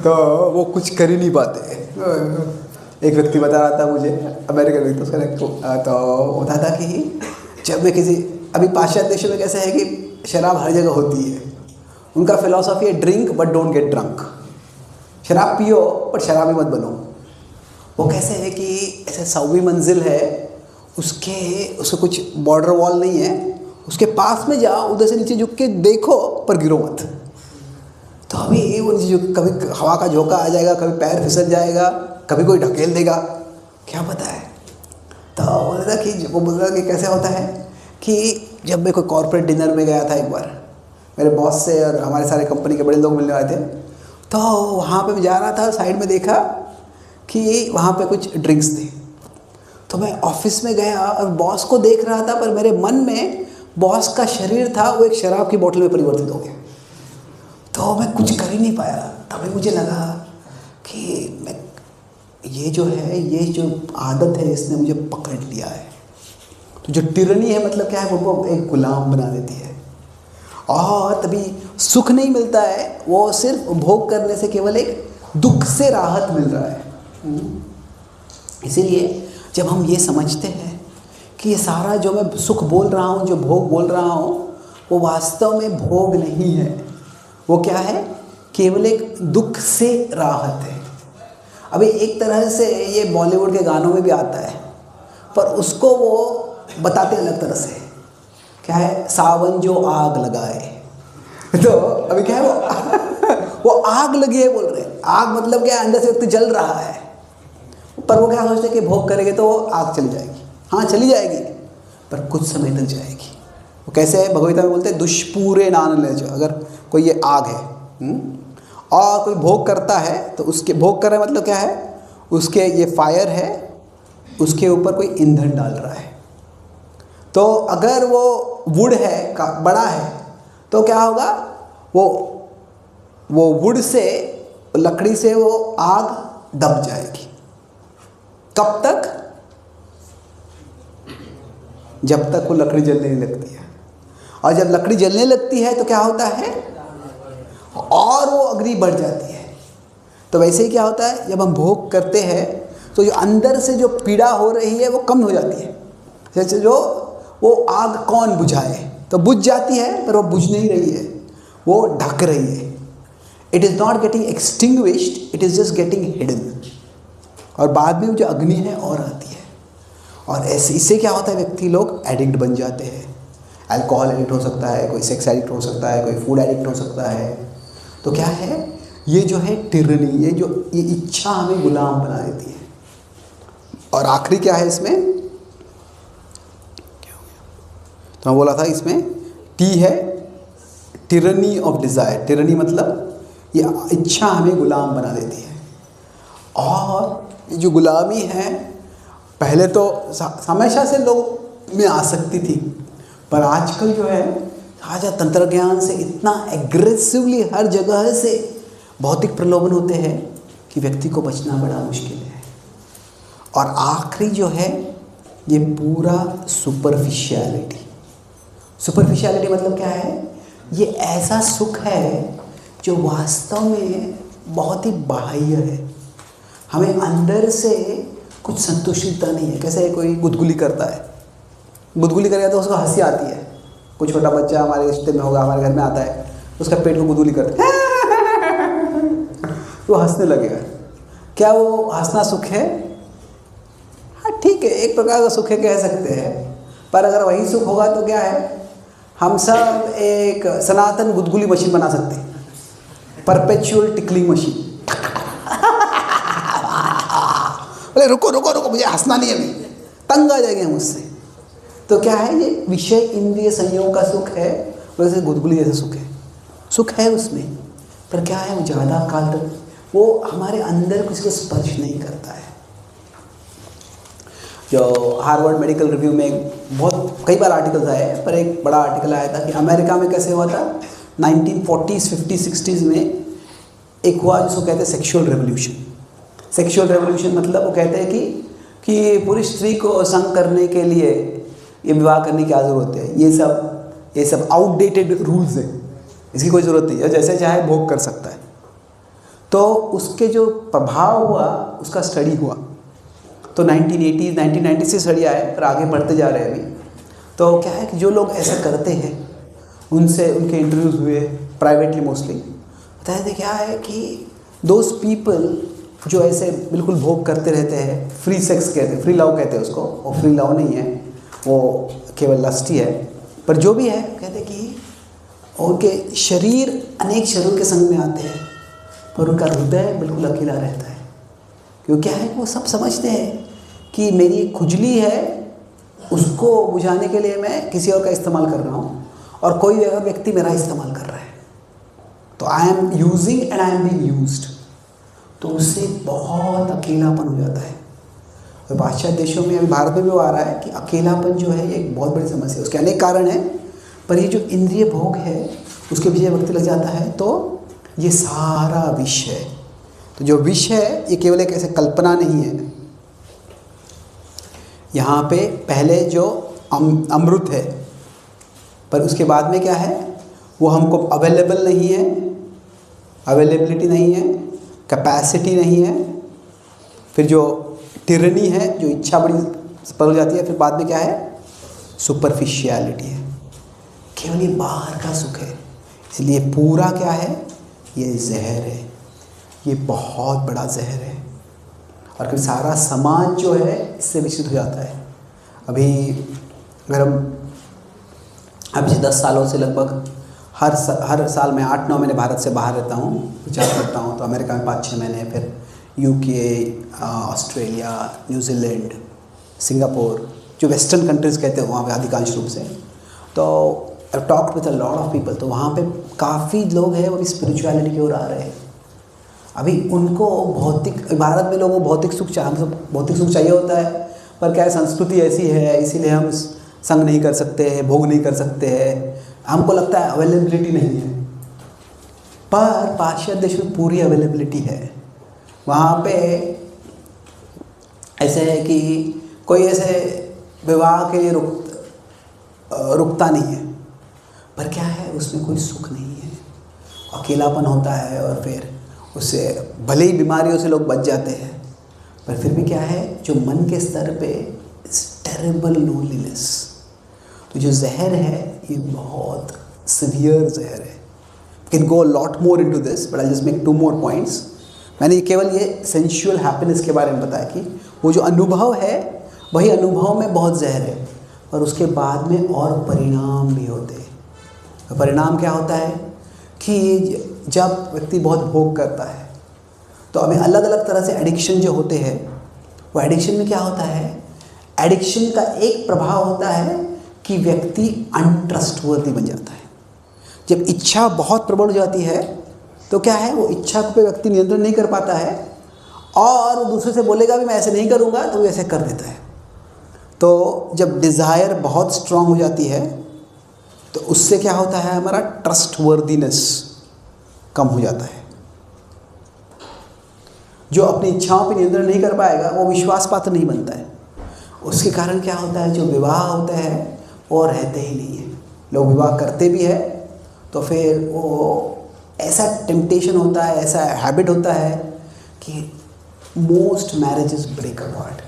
तो वो कुछ कर ही नहीं पाते। एक व्यक्ति बता रहा था मुझे, अमेरिकन व्यक्ति, उसका तो बता था कि जब मैं किसी, अभी पाश्चात्य देशों में कैसे है कि शराब हर जगह होती है, उनका फिलॉसफी है drink but don't get drunk. शराब पियो पर शराबी मत बनो। वो कैसे है कि ऐसे 100वीं मंजिल है, उसके कुछ बॉर्डर वॉल नहीं है, उसके पास में जाओ, उधर से नीचे झुक के देखो पर गिरो मत। तो अभी वो नीचे कभी हवा का झोंका आ जाएगा, कभी पैर फिसल जाएगा, कभी कोई ढकेल देगा, क्या पता है। तो वो बोल रहा कि कैसे होता है कि जब मैं कोई कॉर्पोरेट डिनर में गया था एक बार, मेरे बॉस से और हमारे सारे कंपनी के बड़े लोग मिलने वाले थे। तो वहाँ पे मैं जा रहा था, साइड में देखा कि वहाँ पे कुछ ड्रिंक्स थे। तो मैं ऑफिस में गया और बॉस को देख रहा था, पर मेरे मन में बॉस का शरीर था वो एक शराब की बोतल में परिवर्तित हो गया। तो मैं कुछ कर ही नहीं पाया। तभी मुझे लगा कि मैं ये जो है, ये जो आदत है, इसने मुझे पकड़ लिया है। तो जो टिरनी है मतलब क्या है, वो एक गुलाम बना देती है। और तभी सुख नहीं मिलता है, वो सिर्फ भोग करने से केवल एक दुख से राहत मिल रहा है। इसीलिए जब हम ये समझते हैं कि ये सारा जो मैं सुख बोल रहा हूँ, जो भोग बोल रहा हूँ, वो वास्तव में भोग नहीं है, वो क्या है, केवल एक दुख से राहत है। अभी एक तरह से ये बॉलीवुड के गानों में भी आता है, पर उसको वो बताते अलग तरह से। क्या है, सावन जो आग लगाए। तो अभी क्या है, वो आग लगी है बोल रहे हैं। आग मतलब क्या है, अंदर से व्यक्ति जल रहा है, पर वो क्या सोचते हैं कि भोग करेंगे तो वो आग चली जाएगी। हाँ चली जाएगी, पर कुछ समय तक जाएगी। वो कैसे है, भगवद गीता में बोलते हैं दुष्पूरे नान ले जाओ। अगर कोई ये आग है और कोई भोग करता है, तो उसके भोग कर रहा है मतलब क्या है, उसके ये फायर है, उसके ऊपर कोई ईंधन डाल रहा है। तो अगर वो वुड है का बड़ा है तो क्या होगा, वो वुड से, लकड़ी से वो आग दब जाएगी। कब तक, जब तक वो लकड़ी जलने नहीं लगती है। और जब लकड़ी जलने लगती है तो क्या होता है, और वो अग्नि बढ़ जाती है। तो वैसे ही क्या होता है, जब हम भोग करते हैं तो जो अंदर से जो पीड़ा हो रही है वो कम हो जाती है। जैसे जो वो आग कौन बुझाए, तो बुझ जाती है, पर वो बुझ नहीं रही है, वो ढक रही है। It is not getting extinguished, it is just getting hidden. और बाद में जो अग्नि है और आती है। और ऐसे इससे क्या होता है, व्यक्ति लोग एडिक्ट बन जाते हैं। अल्कोहल एडिक्ट हो सकता है, कोई सेक्स एडिक्ट हो सकता है, कोई फूड एडिक्ट हो सकता है। तो क्या है, ये जो है टिरनी, ये इच्छा हमें गुलाम बना देती है। और आखिरी क्या है इसमें, तो मैं बोला था इसमें टी है, टिरनी ऑफ डिज़ायर। टिरनी मतलब ये इच्छा हमें गुलाम बना देती है। और ये जो गुलामी है, पहले तो हमेशा से लोग में आसक्ति थी, पर आजकल जो है आज तंत्र ज्ञान से इतना एग्रेसिवली हर जगह से भौतिक प्रलोभन होते हैं कि व्यक्ति को बचना बड़ा मुश्किल है। और आखिरी जो है, ये पूरा सुपरफिशियलिटी। सुपरफिशियलिटी मतलब क्या है, ये ऐसा सुख है जो वास्तव में बहुत ही बाह्य है। हमें अंदर से कुछ संतुष्टिता नहीं है। कैसे कोई गुदगुली करता है, गुदगुली करेगा तो उसको हंसी आती है। कोई छोटा बच्चा हमारे रिश्ते में होगा, हमारे घर में आता है, उसका पेट को गुदगुली करते हैं तो हंसने लगेगा। क्या वो हंसना सुख है? हाँ ठीक है, एक प्रकार का सुख है कह सकते हैं। पर अगर वही सुख होगा तो क्या है, हम सब एक सनातन गुदगुली मशीन बना सकते हैं, परपेचुअल टिकलिंग मशीन। बोले रुको रुको रुको, मुझे हंसना नहीं है, अभी तंग आ जाएंगे हम उससे। तो क्या है, ये विषय इंद्रिय संयोग का सुख है, वैसे गुदगुली जैसा सुख है। सुख है उसमें, पर क्या है, वो ज़्यादा काल तक वो हमारे अंदर किसी को स्पर्श नहीं करता है। जो हार्वर्ड मेडिकल रिव्यू में बहुत कई बार आर्टिकल्स आए, पर एक बड़ा आर्टिकल आया था कि अमेरिका में कैसे हुआ था 1940s 50s 60s में एक हुआ जिसको कहते हैं सेक्सुअल रेवोल्यूशन। सेक्सुअल रेवोल्यूशन मतलब वो कहते हैं कि पुरुष स्त्री को संग करने के लिए ये विवाह करने की क्या ज़रूरत है, ये सब आउटडेटेड रूल्स हैं, इसकी कोई ज़रूरत नहीं है, जैसे चाहे भोग कर सकता है। तो उसके जो प्रभाव हुआ उसका स्टडी हुआ, तो 1980s 1990 से स्टडी आए, पर आगे बढ़ते जा रहे हैं अभी। तो क्या है कि जो लोग ऐसा करते हैं उनसे उनके इंटरव्यूज़ हुए प्राइवेटली मोस्टली, बताया थे क्या है कि दोज पीपल जो ऐसे बिल्कुल भोग करते रहते हैं, फ्री सेक्स कहते हैं, फ्री लव कहते हैं उसको, वो फ्री लव नहीं है, वो केवल लस्ट ही है। पर जो भी है कहते कि उनके शरीर अनेक शरीर के संग में आते हैं, पर उनका हृदय बिल्कुल अकेला रहता है। क्यों, क्या है, वो सब समझते हैं कि मेरी खुजली है, उसको बुझाने के लिए मैं किसी और का इस्तेमाल कर रहा हूँ, और कोई अगर व्यक्ति मेरा इस्तेमाल कर रहा है तो I am using and I am being used, तो उससे बहुत अकेलापन हो जाता है। और पाश्चात्य देशों में, अभी भारत में भी वो आ रहा है कि अकेलापन जो है ये एक बहुत बड़ी समस्या है। उसके अनेक कारण हैं, पर ये जो इंद्रिय भोग है उसके पीछे व्यक्ति लग जाता है तो ये सारा विष है। तो जो विष है ये केवल एक ऐसे कल्पना नहीं है। यहाँ पे पहले जो अमृत है, पर उसके बाद में क्या है, वो हमको अवेलेबल नहीं है, अवेलेबिलिटी नहीं है, कैपेसिटी नहीं है। फिर जो टिरनी है, जो इच्छा बड़ी पर हो जाती है। फिर बाद में क्या है, सुपरफिशियलिटी है, केवल ये बाहर का सुख है। इसलिए पूरा क्या है, ये जहर है, ये बहुत बड़ा जहर है। और फिर सारा समाज जो है इससे विकसित हो जाता है। अभी अगर हम अभी 10 सालों से लगभग हर साल मैं 8-9 महीने भारत से बाहर रहता हूँ, विचार करता हूँ। तो अमेरिका में 5-6 महीने, फिर यूके, ऑस्ट्रेलिया, न्यूजीलैंड, सिंगापुर, जो वेस्टर्न कंट्रीज़ कहते हैं वहाँ पे अधिकांश रूप से। तो I talked with a lot of people. तो वहाँ पे काफ़ी लोग हैं वो भी स्पिरिचुअलिटी की ओर आ रहे हैं। अभी उनको भौतिक, भारत में लोगों को भौतिक सुख चाहिए, हम सब भौतिक सुख चाहिए होता है, पर क्या है, संस्कृति ऐसी है इसीलिए हम संग नहीं कर सकते हैं, भोग नहीं कर सकते हैं। हमको लगता है अवेलेबिलिटी नहीं है, पर पाश्चात्य देश में पूरी अवेलेबिलिटी है। वहाँ पे ऐसे है कि कोई ऐसे विवाह के लिए रुकता नहीं है, पर क्या है, उसमें कोई सुख नहीं है, अकेलापन होता है। और फिर उससे भले ही बीमारियों से लोग बच जाते हैं, पर फिर भी क्या है, जो मन के स्तर पे टेरिबल लोनलीनेस। तो जो जहर है ये बहुत सिवियर जहर है। Can go lot more into this, but I just make 2 more points. मैंने केवल ये सेंशुअल हैप्पीनेस के बारे में बताया कि वो जो अनुभव है वही अनुभव में बहुत जहर है, और उसके बाद में और परिणाम भी होते हैं। तो परिणाम क्या होता है कि जब व्यक्ति बहुत भोग करता है तो हमें अलग अलग तरह से एडिक्शन जो होते हैं, वो एडिक्शन में क्या होता है, एडिक्शन का एक प्रभाव होता है कि व्यक्ति अनट्रस्टवर्दी बन जाता है। जब इच्छा बहुत प्रबल हो जाती है तो क्या है, वो इच्छा पे व्यक्ति नियंत्रण नहीं कर पाता है, और दूसरे से बोलेगा भी मैं ऐसे नहीं करूँगा, तो वो ऐसे कर देता है। तो जब डिज़ायर बहुत स्ट्रांग हो जाती है तो उससे क्या होता है, हमारा ट्रस्टवर्दीनेस कम हो जाता है। जो अपनी इच्छाओं पर नियंत्रण नहीं कर पाएगा वो विश्वास पात्र नहीं बनता है। उसके कारण क्या होता है, जो विवाह होते हैं वो रहते ही नहीं है। लोग विवाह करते भी है तो फिर वो ऐसा टेम्पटेशन होता है, ऐसा हैबिट होता है कि मोस्ट मैरिजेस ब्रेक अपार्ट।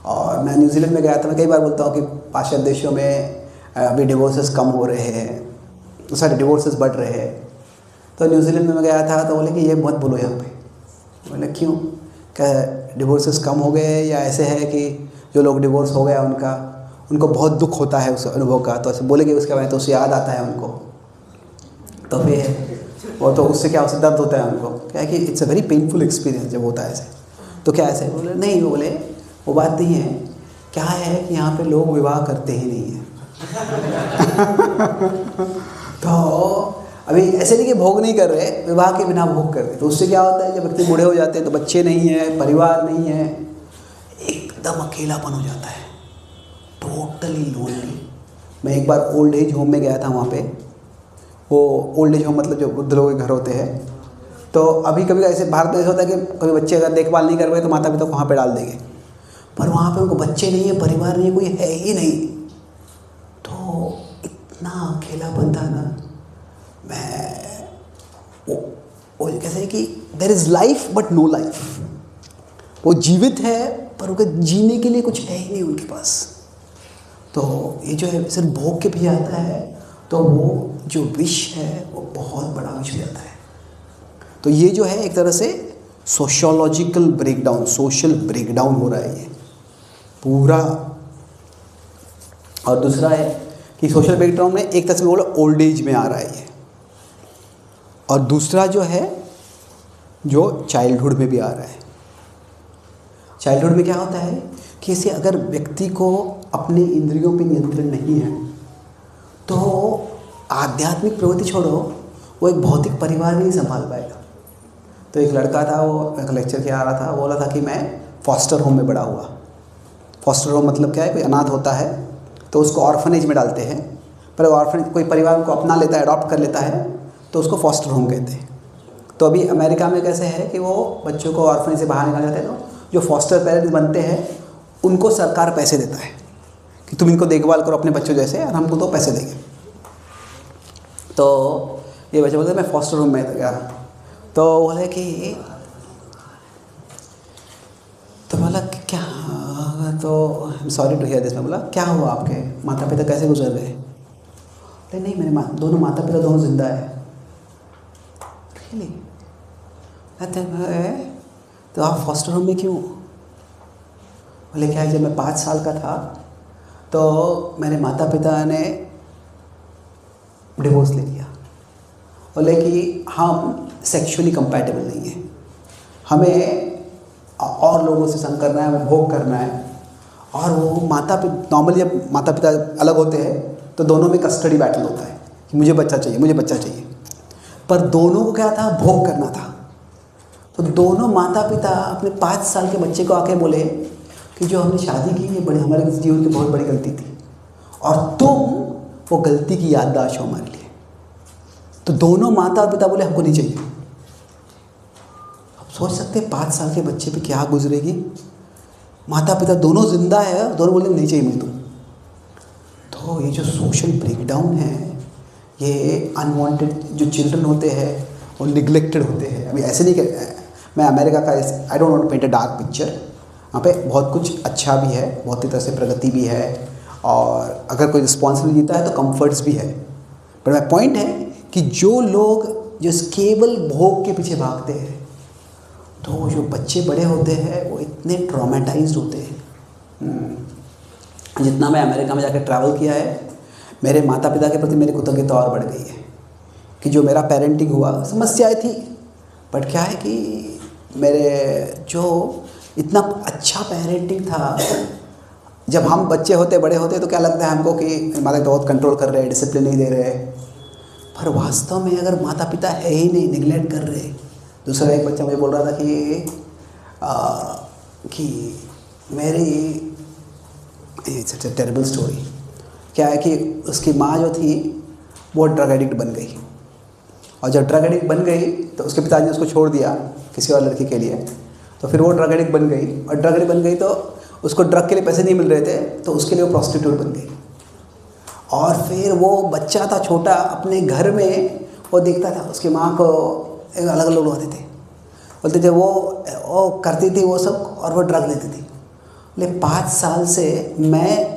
और मैं न्यूजीलैंड में गया था, मैं कई बार बोलता हूँ कि पाश्चात्य देशों में अभी डिवोर्सेस कम हो रहे हैं, सॉरी डिवोर्सेस बढ़ रहे हैं। तो न्यूजीलैंड में मैं गया था तो बोले कि ये मत बोलो यहाँ पे। बोले क्यों, क्या डिवोर्सेस कम हो गए, या ऐसे है कि जो लोग डिवोर्स हो गया उनको बहुत दुख होता है उस अनुभव का, तो ऐसे बोलेंगे उसके बारे में तो उससे याद आता है उनको, तो फिर वो तो उससे क्या, उससे दर्द होता है उनको, क्या है कि it's a very painful experience जब होता है ऐसे। तो क्या ऐसे बोले, नहीं वो बोले वो बात नहीं है, क्या है कि यहाँ पे लोग विवाह करते ही नहीं हैं। तो अभी ऐसे नहीं कि भोग नहीं कर रहे, विवाह के बिना भोग कर रहे। तो उससे क्या होता है, जब व्यक्ति बूढ़े हो जाते हैं तो बच्चे नहीं हैं, परिवार नहीं है, एकदम अकेलापन हो जाता है, टोटली लोनली। मैं एक बार ओल्ड एज होम में गया था, वहाँ पे वो ओल्ड एज होम मतलब जो वृद्ध लोगों के घर होते हैं। तो अभी कभी ऐसे भारत में ऐसा होता है कि कभी बच्चे अगर देखभाल नहीं कर पाए तो माता पिता को वहाँ पे डाल देंगे, पर वहाँ पे उनको बच्चे नहीं है, परिवार नहीं है, कोई है ही नहीं। तो इतना अकेलापन था ना, मैं वो कैसे है कि there is life but no life. वो जीवित है पर उनके जीने के लिए कुछ है ही नहीं उनके पास। तो ये जो है सिर्फ भोग के पीछे आता है, तो वो जो विष है वो बहुत बड़ा विष हो जाता है। तो ये जो है एक तरह से सोशियोलॉजिकल ब्रेकडाउन, सोशल ब्रेकडाउन हो रहा है ये पूरा। और दूसरा है कि सोशल ब्रेकडाउन में एक तरह से बोलो ओल्ड एज में आ रहा है ये, और दूसरा जो है जो चाइल्डहुड में भी आ रहा है। चाइल्डहुड में क्या होता है कि इसे अगर व्यक्ति को अपने इंद्रियों पे नियंत्रण नहीं है तो आध्यात्मिक प्रवृत्ति छोड़ो, वो एक भौतिक परिवार भी नहीं संभाल पाएगा। तो एक लड़का था, वो एक लेक्चर के आ रहा था, बोला था कि मैं फॉस्टर होम में बड़ा हुआ। फॉस्टर होम मतलब क्या है, कोई अनाथ होता है तो उसको ऑर्फनेज में डालते हैं, पर ऑर्फनेज कोई परिवार उनको अपना लेता है, अडॉप्ट कर लेता है, तो उसको फॉस्टर होम कहते हैं। तो अभी अमेरिका में कैसे है कि वो बच्चों को ऑर्फनेज से बाहर निकाल जाते हैं, तो जो फॉस्टर पेरेंट्स बनते हैं उनको सरकार पैसे देता है कि तुम इनको देखभाल करो अपने बच्चों जैसे, और हमको तो पैसे देंगे। तो ये बच्चे बोलते मैं फॉस्टर होम में गया, तो बोले कि तो बोला क्या, तो I am sorry to hear this. मैं बोला क्या हुआ, आपके माता पिता कैसे गुजर गए? बोले नहीं, मेरे दोनों माता पिता दोनों जिंदा है। रियली? तो आप फॉस्टर होम में क्यों? बोले क्या है, जब मैं 5 साल का था तो मेरे माता पिता ने डिवोर्स ले लिया। बोले कि हम सेक्सुअली कंपैटिबल नहीं हैं, हमें और लोगों से संग करना है, भोग करना है। और वो माता पिता नॉर्मली जब माता पिता अलग होते हैं तो दोनों में कस्टडी बैटल होता है कि मुझे बच्चा चाहिए, मुझे बच्चा चाहिए। पर दोनों को क्या था, भोग करना था। तो दोनों माता पिता अपने 5 साल के बच्चे को आके बोले कि जो हमने शादी की ये बड़ी हमारे जीवन की बहुत बड़ी गलती थी, और तुम वो गलती की याददाश्त हो हमारे लिए। तो दोनों माता पिता बोले हमको नहीं चाहिए। अब सोच सकते हैं 5 साल के बच्चे पे क्या गुजरेगी। माता पिता दोनों जिंदा है, दोनों बोले नहीं चाहिए मुझे तुम। तो ये जो सोशल ब्रेकडाउन है, ये अनवांटेड जो चिल्ड्रन होते हैं वो निगलेक्टेड होते हैं। अभी ऐसे नहीं कि मैं अमेरिका का, I don't want to paint a dark picture, वहाँ पे बहुत कुछ अच्छा भी है, बहुत ही तरह से प्रगति भी है, और अगर कोई रिस्पॉन्सिबिलिटी जीता है तो कंफर्ट्स भी है। पर मेरा पॉइंट है कि जो लोग जो केवल भोग के पीछे भागते हैं, तो जो बच्चे बड़े होते हैं वो इतने ट्रॉमेटाइज्ड होते हैं। जितना मैं अमेरिका में जाकर ट्रैवल किया है, मेरे माता पिता के प्रति मेरी कृतज्ञता और बढ़ गई है कि जो मेरा पेरेंटिंग हुआ, समस्याएं थी, बट क्या है कि मेरे जो इतना अच्छा पेरेंटिंग था। जब हम बच्चे होते बड़े होते तो क्या लगता है हमको कि माता पिता बहुत कंट्रोल कर रहे हैं, डिसिप्लिन नहीं दे रहे, पर वास्तव में अगर माता पिता है ही नहीं, निगलेक्ट कर रहे। दूसरा एक बच्चा मुझे बोल रहा था कि मेरी, इट्स अ टेरिबल स्टोरी, क्या है कि उसकी माँ जो थी वो ड्रग एडिक्ट बन गई, और जब ड्रग एडिक्ट बन गई तो उसके पिताजी ने उसको छोड़ दिया किसी और लड़की के लिए। तो फिर वो ड्रग एडिक्ट बन गई, और ड्रग एडिक्ट बन गई तो उसको ड्रग के लिए पैसे नहीं मिल रहे थे, तो उसके लिए वो प्रॉस्टिट्यूट बन गई। और फिर वो बच्चा था छोटा, अपने घर में वो देखता था उसकी माँ को अलग अलग लोग आते थे, बोलते थे वो करती थी वो सब, और वो ड्रग लेती थी। बोले 5 साल से मैं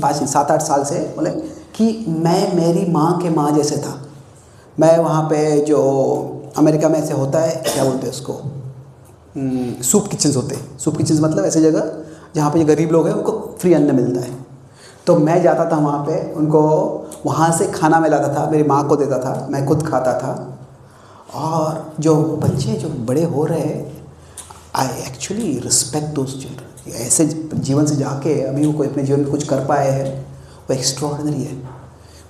7-8 साल से बोले कि मैं मेरी माँ के माँ जैसे था। मैं वहाँ पे जो अमेरिका में ऐसे होता है, क्या बोलते हैं उसको, सूप किचन्स होते हैं। सूप किचन्स मतलब ऐसी जगह जहाँ पे गरीब लोग हैं उनको फ्री अन्न मिलता है। तो मैं जाता था वहाँ पे, उनको वहाँ से खाना मैं लाता था, मेरी माँ को देता था, मैं खुद खाता था। और जो बच्चे जो बड़े हो रहे हैं, I actually respect those children. ऐसे जीवन से जाके अभी वो कोई अपने जीवन में कुछ कर पाए हैं, वो एक्स्ट्रॉर्डिनरी है।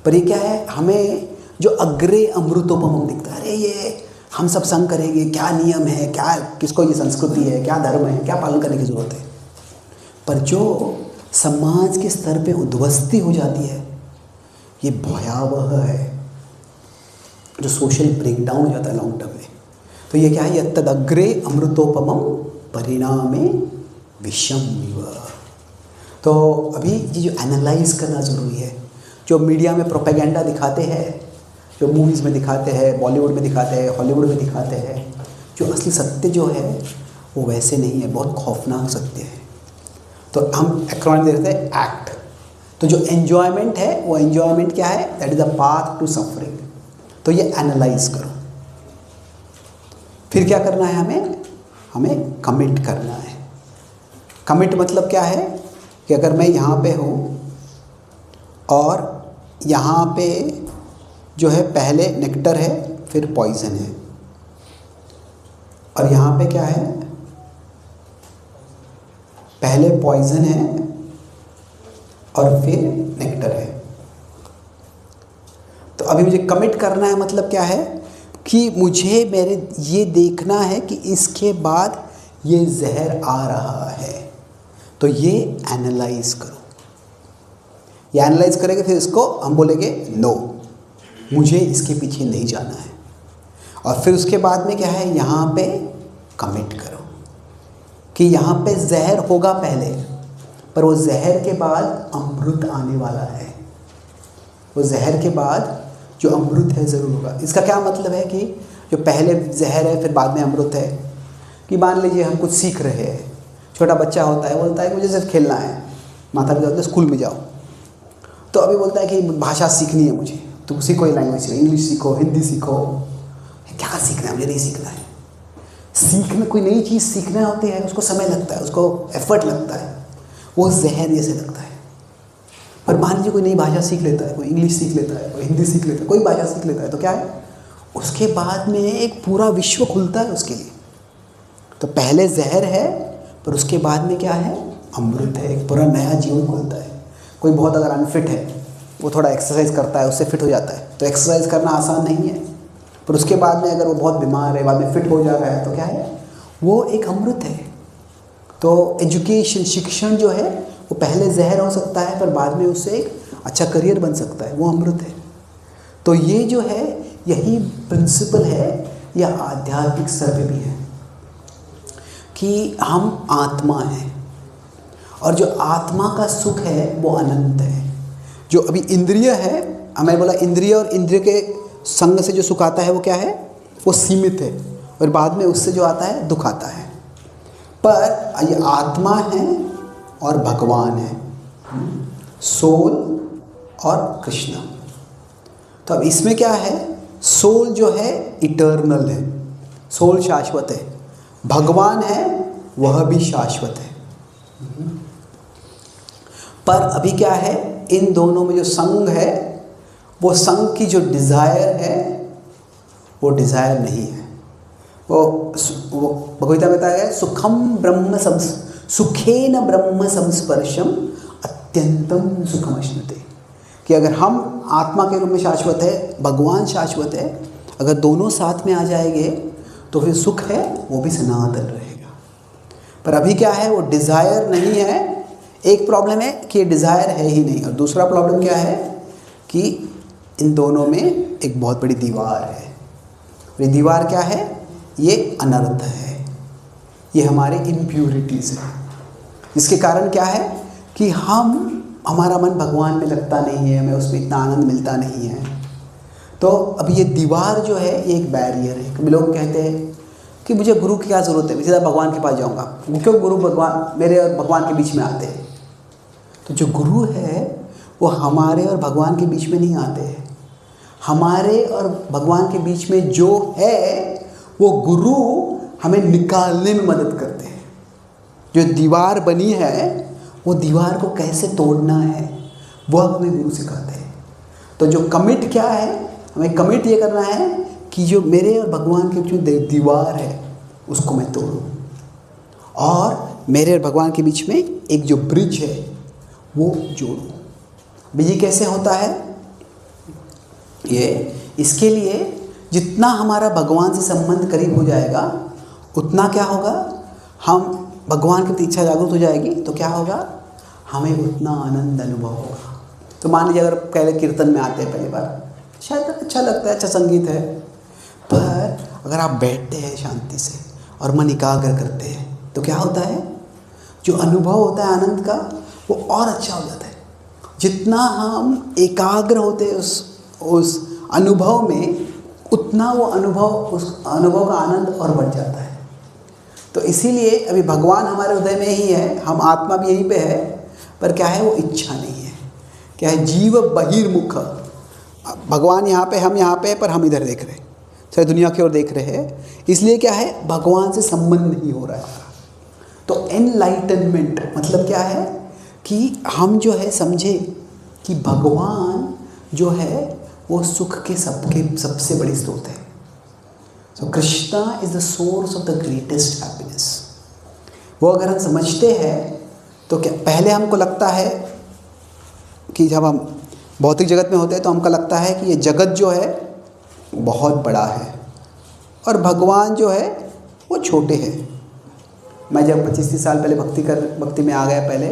पर ये क्या है, हमें जो अग्रे अमृतोपम दिखता है, अरे ये हम सब संग करेंगे, क्या नियम है, क्या किसको ये संस्कृति है, क्या धर्म है, क्या पालन करने की ज़रूरत है। पर जो समाज के स्तर पे उद्ध्वस्ती हो जाती है, ये भयावह है, जो सोशल ब्रेकडाउन हो जाता है लॉन्ग टर्म में। तो ये क्या है, यह तदग्रे अमृतोपमम परिणामे विषम इव। तो अभी ये जो एनालाइज करना ज़रूरी है। जो मीडिया में प्रोपेगेंडा दिखाते हैं, जो मूवीज़ में दिखाते हैं, बॉलीवुड में दिखाते हैं, हॉलीवुड में दिखाते हैं, जो असली सत्य जो है वो वैसे नहीं है, बहुत खौफनाक सत्य है। तो हम एक्रोनिम दे देते हैं एक्ट। तो जो एन्जॉयमेंट है, वो एन्जॉयमेंट क्या है, that is a path to suffering. तो ये एनालाइज करो। फिर क्या करना है, हमें कमिट करना है। कमिट मतलब क्या है कि अगर मैं यहाँ पे हूँ और यहाँ पे जो है पहले नेक्टर है, फिर पॉइजन है, और यहाँ पे क्या है, पहले पॉइजन है और फिर नेक्टर है। तो अभी मुझे कमिट करना है, मतलब क्या है कि मुझे मेरे ये देखना है कि इसके बाद ये जहर आ रहा है, तो ये एनालाइज करो। ये एनालाइज करेंगे, फिर इसको हम बोलेंगे नो, मुझे इसके पीछे नहीं जाना है। और फिर उसके बाद में क्या है, यहाँ पे कमिट करो कि यहाँ पे जहर होगा पहले, पर वो जहर के बाद अमृत आने वाला है। वो जहर के बाद जो अमृत है ज़रूर होगा। इसका क्या मतलब है कि जो पहले जहर है फिर बाद में अमृत है। कि मान लीजिए हम कुछ सीख रहे हैं, छोटा बच्चा होता है, बोलता है कि मुझे सिर्फ खेलना है, माता पिता बोलते हैं स्कूल में जाओ, तो अभी बोलता है कि भाषा सीखनी है मुझे, तो सीखो ये लैंग्वेज, इंग्लिश सीखो, हिंदी सीखो। क्या सीखना है, मुझे नहीं सीखना है। सीखना, कोई नई चीज़ सीखना होती है, उसको समय लगता है, उसको एफर्ट लगता है, वो जहर जैसे लगता है। पर मान लीजिए कोई नई भाषा सीख लेता है, कोई इंग्लिश सीख लेता है, कोई हिंदी सीख लेता है, कोई भाषा सीख लेता है, तो क्या है, उसके बाद में एक पूरा विश्व खुलता है उसके लिए। तो पहले जहर है, पर उसके बाद में क्या है, अमृत है, एक पूरा नया जीवन खुलता है। कोई बहुत अगर अनफिट है, वो थोड़ा एक्सरसाइज करता है, उससे फिट हो जाता है। तो एक्सरसाइज करना आसान नहीं है, पर उसके बाद में अगर वो बहुत बीमार है, बाद में फिट हो जा रहा है, तो क्या है, वो एक अमृत है। तो एजुकेशन, शिक्षण जो है, वो पहले जहर हो सकता है, पर बाद में उससे एक अच्छा करियर बन सकता है, वो अमृत है। तो ये जो है, यही प्रिंसिपल है, या आध्यात्मिक स्तर पे भी है कि हम आत्मा हैं, और जो आत्मा का सुख है वो अनंत है। जो अभी इंद्रिय है, मैंने बोला इंद्रिय और इंद्रिय के संग से जो सुख आता है वो क्या है, वो सीमित है, और बाद में उससे जो आता है दुख आता है। पर ये आत्मा है और भगवान है, सोल और कृष्ण। तो अब इसमें क्या है, सोल जो है इटर्नल है, सोल शाश्वत है, भगवान है वह भी शाश्वत है। पर अभी क्या है, इन दोनों में जो संग है, वो संग की जो डिज़ायर है, वो डिज़ायर नहीं है। वो भगवद्गीता में बताया है, सुखेन ब्रह्म संस्पर्शम अत्यंतम सुखम अश्नुते, कि अगर हम आत्मा के रूप में शाश्वत है, भगवान शाश्वत है, अगर दोनों साथ में आ जाएंगे तो फिर सुख है वो भी सनातन रहेगा। पर अभी क्या है, वो डिज़ायर नहीं है। एक प्रॉब्लम है कि ये डिज़ायर है ही नहीं, और दूसरा प्रॉब्लम क्या है कि इन दोनों में एक बहुत बड़ी दीवार है। ये दीवार क्या है, ये अनर्थ है, ये हमारे इम्प्यूरिटीज़ है, जिसके कारण क्या है कि हमारा मन भगवान में लगता नहीं है, हमें उसमें इतना आनंद मिलता नहीं है। तो अब ये दीवार जो है, ये एक बैरियर है। कभी लोग कहते हैं कि मुझे गुरु की क्या ज़रूरत है, मैं सीधा भगवान के पास जाऊँगा, क्यों गुरु भगवान मेरे और भगवान के बीच में आते हैं। तो जो गुरु है वो हमारे और भगवान के बीच में नहीं आते हैं, हमारे और भगवान के बीच में जो है वो गुरु हमें निकालने में मदद करते हैं। जो दीवार बनी है, वो दीवार को कैसे तोड़ना है, वह हमें गुरु सिखाते हैं। तो जो कमिट क्या है, हमें कमिट ये करना है कि जो मेरे और भगवान के जो दीवार है उसको मैं तोड़ूं, और मेरे और भगवान के बीच में एक जो ब्रिज है वो जोड़ूं। ये कैसे होता है, ये इसके लिए जितना हमारा भगवान से संबंध करीब हो जाएगा, उतना क्या होगा, हम भगवान की इच्छा जागृत हो जाएगी, तो क्या होगा, हमें उतना आनंद अनुभव होगा। तो मान लीजिए अगर पहले कीर्तन में आते हैं पहली बार, शायद अच्छा लगता है, अच्छा संगीत है, पर अगर आप बैठते हैं शांति से और मन एकाग्र करते हैं, तो क्या होता है, जो अनुभव होता है आनंद का, वो और अच्छा हो जाता है। जितना हम एकाग्र होते हैं उस अनुभव में, उतना वो उस अनुभव का आनंद और बढ़ जाता है। तो इसीलिए अभी भगवान हमारे हृदय में ही है, हम आत्मा भी यहीं पे है, पर क्या है, वो इच्छा नहीं है। क्या है, जीव बहिर्मुख, भगवान यहाँ पे, हम यहाँ पे, पर हम इधर देख रहे हैं, सारी दुनिया की ओर देख रहे हैं। इसलिए क्या है, भगवान से संबंध नहीं हो रहा है। तो एनलाइटनमेंट मतलब क्या है कि हम जो है समझे कि भगवान जो है वो सुख के सबसे बड़ी स्रोत है। So Krishna is the source of the greatest happiness. वो अगर हम समझते हैं तो क्या, पहले हमको लगता है कि जब हम भौतिक जगत में होते हैं तो हमको लगता है कि ये जगत जो है बहुत बड़ा है और भगवान जो है वो छोटे हैं। मैं जब 25-30 साल पहले भक्ति में आ गया पहले,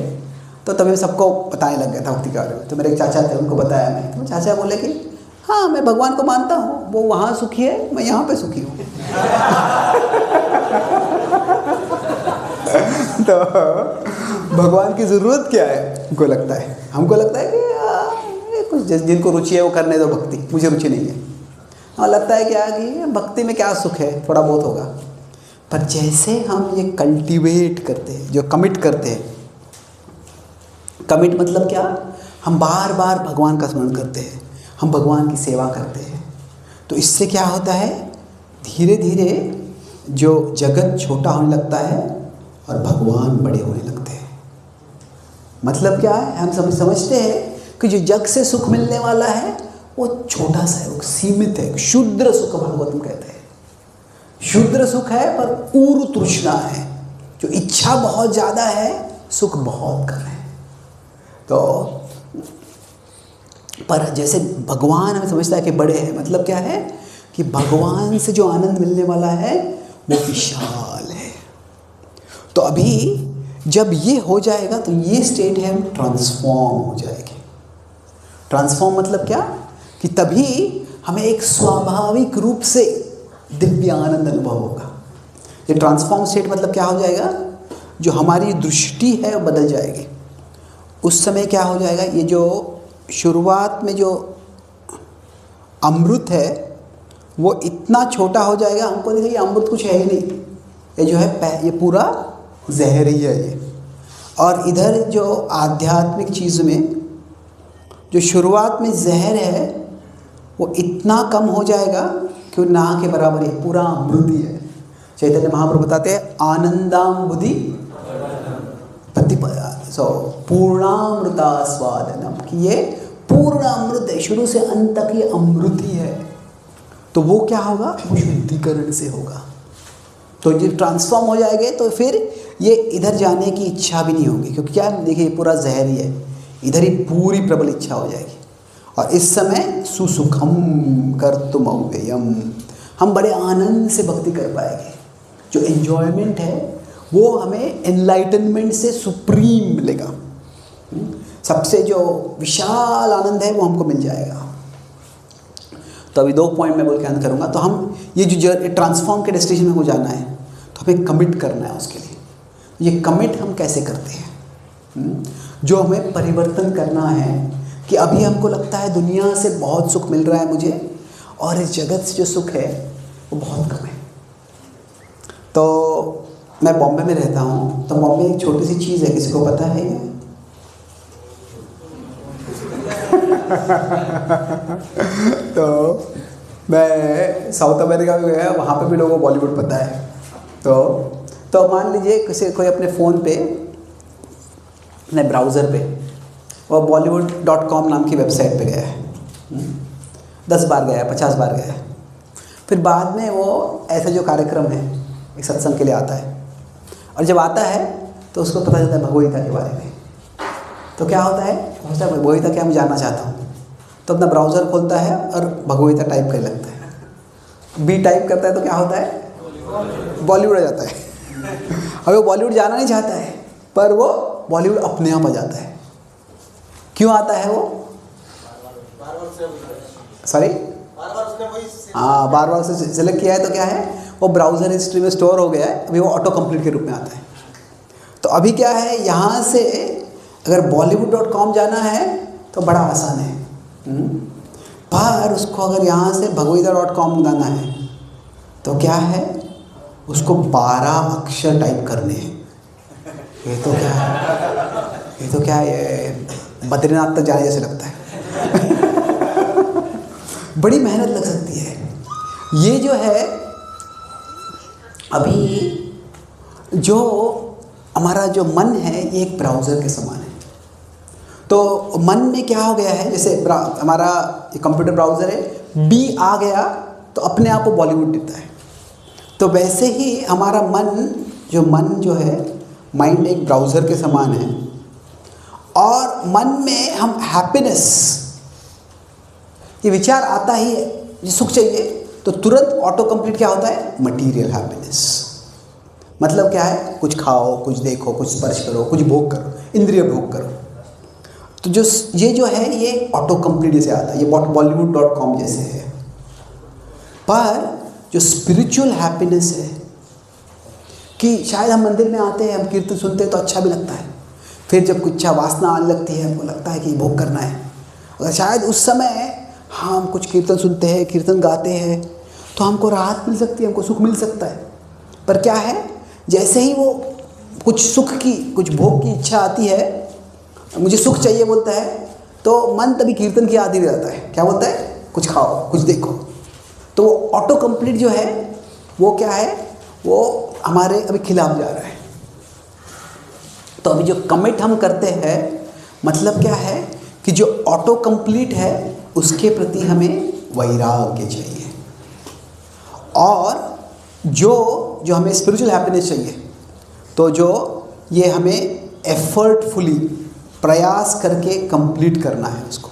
तो तभी सबको बताने लग गया था भक्ति के बारे में। तो मेरे एक चाचा थे, उनको बताया मैं, तो चाचा बोले कि हाँ मैं भगवान को मानता हूँ, वो वहाँ सुखी है, मैं यहाँ पे सुखी हूँ। तो भगवान की ज़रूरत क्या है हमको लगता है? हमको लगता है कि कुछ जिनको रुचि है वो करने दो भक्ति, मुझे रुचि नहीं है। हाँ लगता है क्या कि भक्ति में क्या सुख है, थोड़ा बहुत होगा। पर जैसे हम ये कल्टीवेट करते हैं, जो कमिट करते हैं, कमिट मतलब क्या, हम बार बार भगवान का स्मरण करते हैं, हम भगवान की सेवा करते हैं, तो इससे क्या होता है, धीरे धीरे जो जगत छोटा होने लगता है और भगवान बड़े होने लगते हैं। मतलब क्या है, हम समझते हैं कि जो जग से सुख मिलने वाला है वो छोटा सा है, वो सीमित है, क्षुद्र सुख भागवतम कहते हैं। क्षुद्र सुख है पर पूर्ण तृष्णा है, जो इच्छा बहुत ज़्यादा है, सुख बहुत कम है। तो पर जैसे भगवान हमें समझता है कि बड़े हैं, मतलब क्या है कि भगवान से जो आनंद मिलने वाला है वो विशाल है। तो अभी जब ये हो जाएगा तो ये स्टेट है, हम ट्रांसफॉर्म हो जाएंगे। ट्रांसफॉर्म मतलब क्या कि तभी हमें एक स्वाभाविक रूप से दिव्य आनंद अनुभव होगा। ये ट्रांसफॉर्म स्टेट मतलब क्या हो जाएगा, जो हमारी दृष्टि है वो बदल जाएगी। उस समय क्या हो जाएगा, ये जो शुरुआत में जो अमृत है वो इतना छोटा हो जाएगा, हमको देखिए ये अमृत कुछ है ही नहीं, ये जो है ये पूरा जहर ही है ये। और इधर जो आध्यात्मिक चीज़ में जो शुरुआत में जहर है वो इतना कम हो जाएगा कि ना के बराबर है, पूरा अमृत ही है। चैतन्य महाप्रभु बताते हैं आनंदाम्बुधि पूर्णामृतास्वादनम, कि ये पूर्ण अमृत है, शुरू से अंत तक ये अमृत ही है। तो वो क्या होगा, वो शुद्धिकरण से होगा। तो जब ट्रांसफॉर्म हो जाएंगे तो फिर ये इधर जाने की इच्छा भी नहीं होगी, क्योंकि क्या देखिए पूरा जहर ही है, इधर ही पूरी प्रबल इच्छा हो जाएगी। और इस समय सुसुखम कर्तुम अव्ययम, हम बड़े आनंद से भक्ति कर पाएंगे। जो एन्जॉयमेंट है वो हमें एनलाइटनमेंट से सुप्रीम मिलेगा। सबसे जो विशाल आनंद है वो हमको मिल जाएगा। तो अभी 2 पॉइंट मैं बोल के अंत करूँगा। तो हम ये जो ट्रांसफॉर्म के डेस्टिनेशन में हो जाना है तो हमें कमिट करना है उसके लिए। ये कमिट हम कैसे करते हैं, जो हमें परिवर्तन करना है कि अभी हमको लगता है दुनिया से बहुत सुख मिल रहा है मुझे, और इस जगत से जो सुख है वो बहुत कम है। तो मैं बॉम्बे में रहता हूँ, तो बॉम्बे एक छोटी सी चीज़ है, किसी को पता है ये? तो मैं साउथ अमेरिका में गया, वहाँ पे भी लोगों को बॉलीवुड पता है। तो मान लीजिए किसी कोई अपने फ़ोन पे, अपने ब्राउज़र पे वो bollywood.com नाम की वेबसाइट पे गया है, 10 बार गया है, 50 बार गया है। फिर बाद में वो ऐसा जो कार्यक्रम है एक सत्संग के लिए आता है, और जब आता है तो उसको पता चलता है भगवद्गीता के बारे में। तो क्या होता है, सोचता है भगवद्गीता क्या मैं जानना चाहता हूँ, तो अपना ब्राउज़र खोलता है और भगवद्गीता टाइप करने लगता है। बी टाइप करता है तो क्या होता है, बॉलीवुड आ जाता है। अब वो बॉलीवुड जाना नहीं चाहता है, पर वो बॉलीवुड अपने आप आ जाता है। क्यों आता है वो, सॉरी हाँ, बार बार से सेलेक्ट किया है तो क्या है, वो ब्राउज़र हिस्ट्री में स्टोर हो गया है, अभी वो ऑटो कंप्लीट के रूप में आता है। तो अभी क्या है, यहाँ से अगर bollywood.com जाना है तो बड़ा आसान है, पर उसको अगर यहाँ से भगवद्गीता.com जाना है तो क्या है, उसको 12 अक्षर टाइप करने हैं। ये तो क्या है, ये बद्रीनाथ तक जाने जैसे लगता है। बड़ी मेहनत लग सकती है। ये जो है अभी जो हमारा जो मन है ये एक ब्राउज़र के समान है। तो मन में क्या हो गया है, जैसे हमारा कंप्यूटर ब्राउज़र है, बी आ गया तो अपने आप वो बॉलीवुड दिखता है। तो वैसे ही हमारा मन जो है, माइंड एक ब्राउज़र के समान है, और मन में हम हैप्पीनेस ये विचार आता ही है, ये सुख चाहिए तो तुरंत ऑटो कंप्लीट क्या होता है, मटीरियल हैप्पीनेस। मतलब क्या है, कुछ खाओ, कुछ देखो, कुछ स्पर्श करो, कुछ भोग करो, इंद्रिय भोग करो। तो जो ये जो है ये ऑटो कंप्लीट जैसे आता है, ये bollywood.com जैसे है। पर जो स्पिरिचुअल हैप्पीनेस है कि शायद हम मंदिर में आते हैं, हम कीर्तन सुनते हैं तो अच्छा भी लगता है, फिर जब कुछ इच्छा वासना आने लगती है, हमको लगता है कि भोग करना है। अगर शायद उस समय हम कुछ कीर्तन सुनते हैं, कीर्तन गाते हैं तो हमको राहत मिल सकती है, हमको सुख मिल सकता है। पर क्या है, जैसे ही वो कुछ सुख की, कुछ भोग की इच्छा आती है, मुझे सुख चाहिए बोलता है, तो मन तभी कीर्तन की आदि रहता है। क्या बोलता है, कुछ खाओ, कुछ देखो। तो ऑटो कंप्लीट जो है वो क्या है, वो हमारे अभी खिलाफ जा रहा है। तो अभी जो कमिट हम करते हैं, मतलब क्या है कि जो ऑटो कंप्लीट है उसके प्रति हमें वैराग्य चाहिए। और जो हमें स्पिरिचुअल हैप्पीनेस चाहिए, तो जो ये हमें एफर्टफुली प्रयास करके कंप्लीट करना है, उसको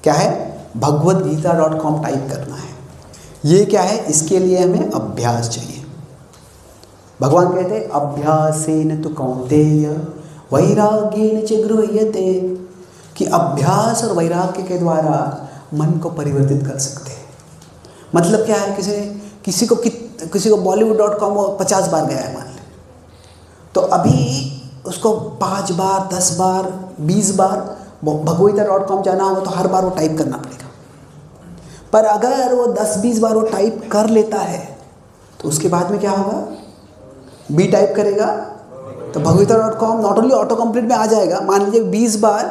क्या है, bhagwadgita.com टाइप करना है। ये क्या है, इसके लिए हमें अभ्यास चाहिए। भगवान कहते हैं अभ्यासेन तु कौन्तेय वैराग्येन च गृह्यते, कि अभ्यास और वैराग्य के द्वारा मन को परिवर्तित कर सकते हैं। मतलब क्या है, किसी को bollywood.com 50 बार गया है मान लें, तो अभी उसको 5 बार, 10 बार, 20 बार bhagwadgita.com जाना होगा तो हर बार वो टाइप करना पड़ेगा। पर अगर वो 10-20 बार वो टाइप कर लेता है तो उसके बाद में क्या होगा, बी टाइप करेगा तो bhagwadgita.com not only auto complete में आ जाएगा। मान लीजिए 20 बार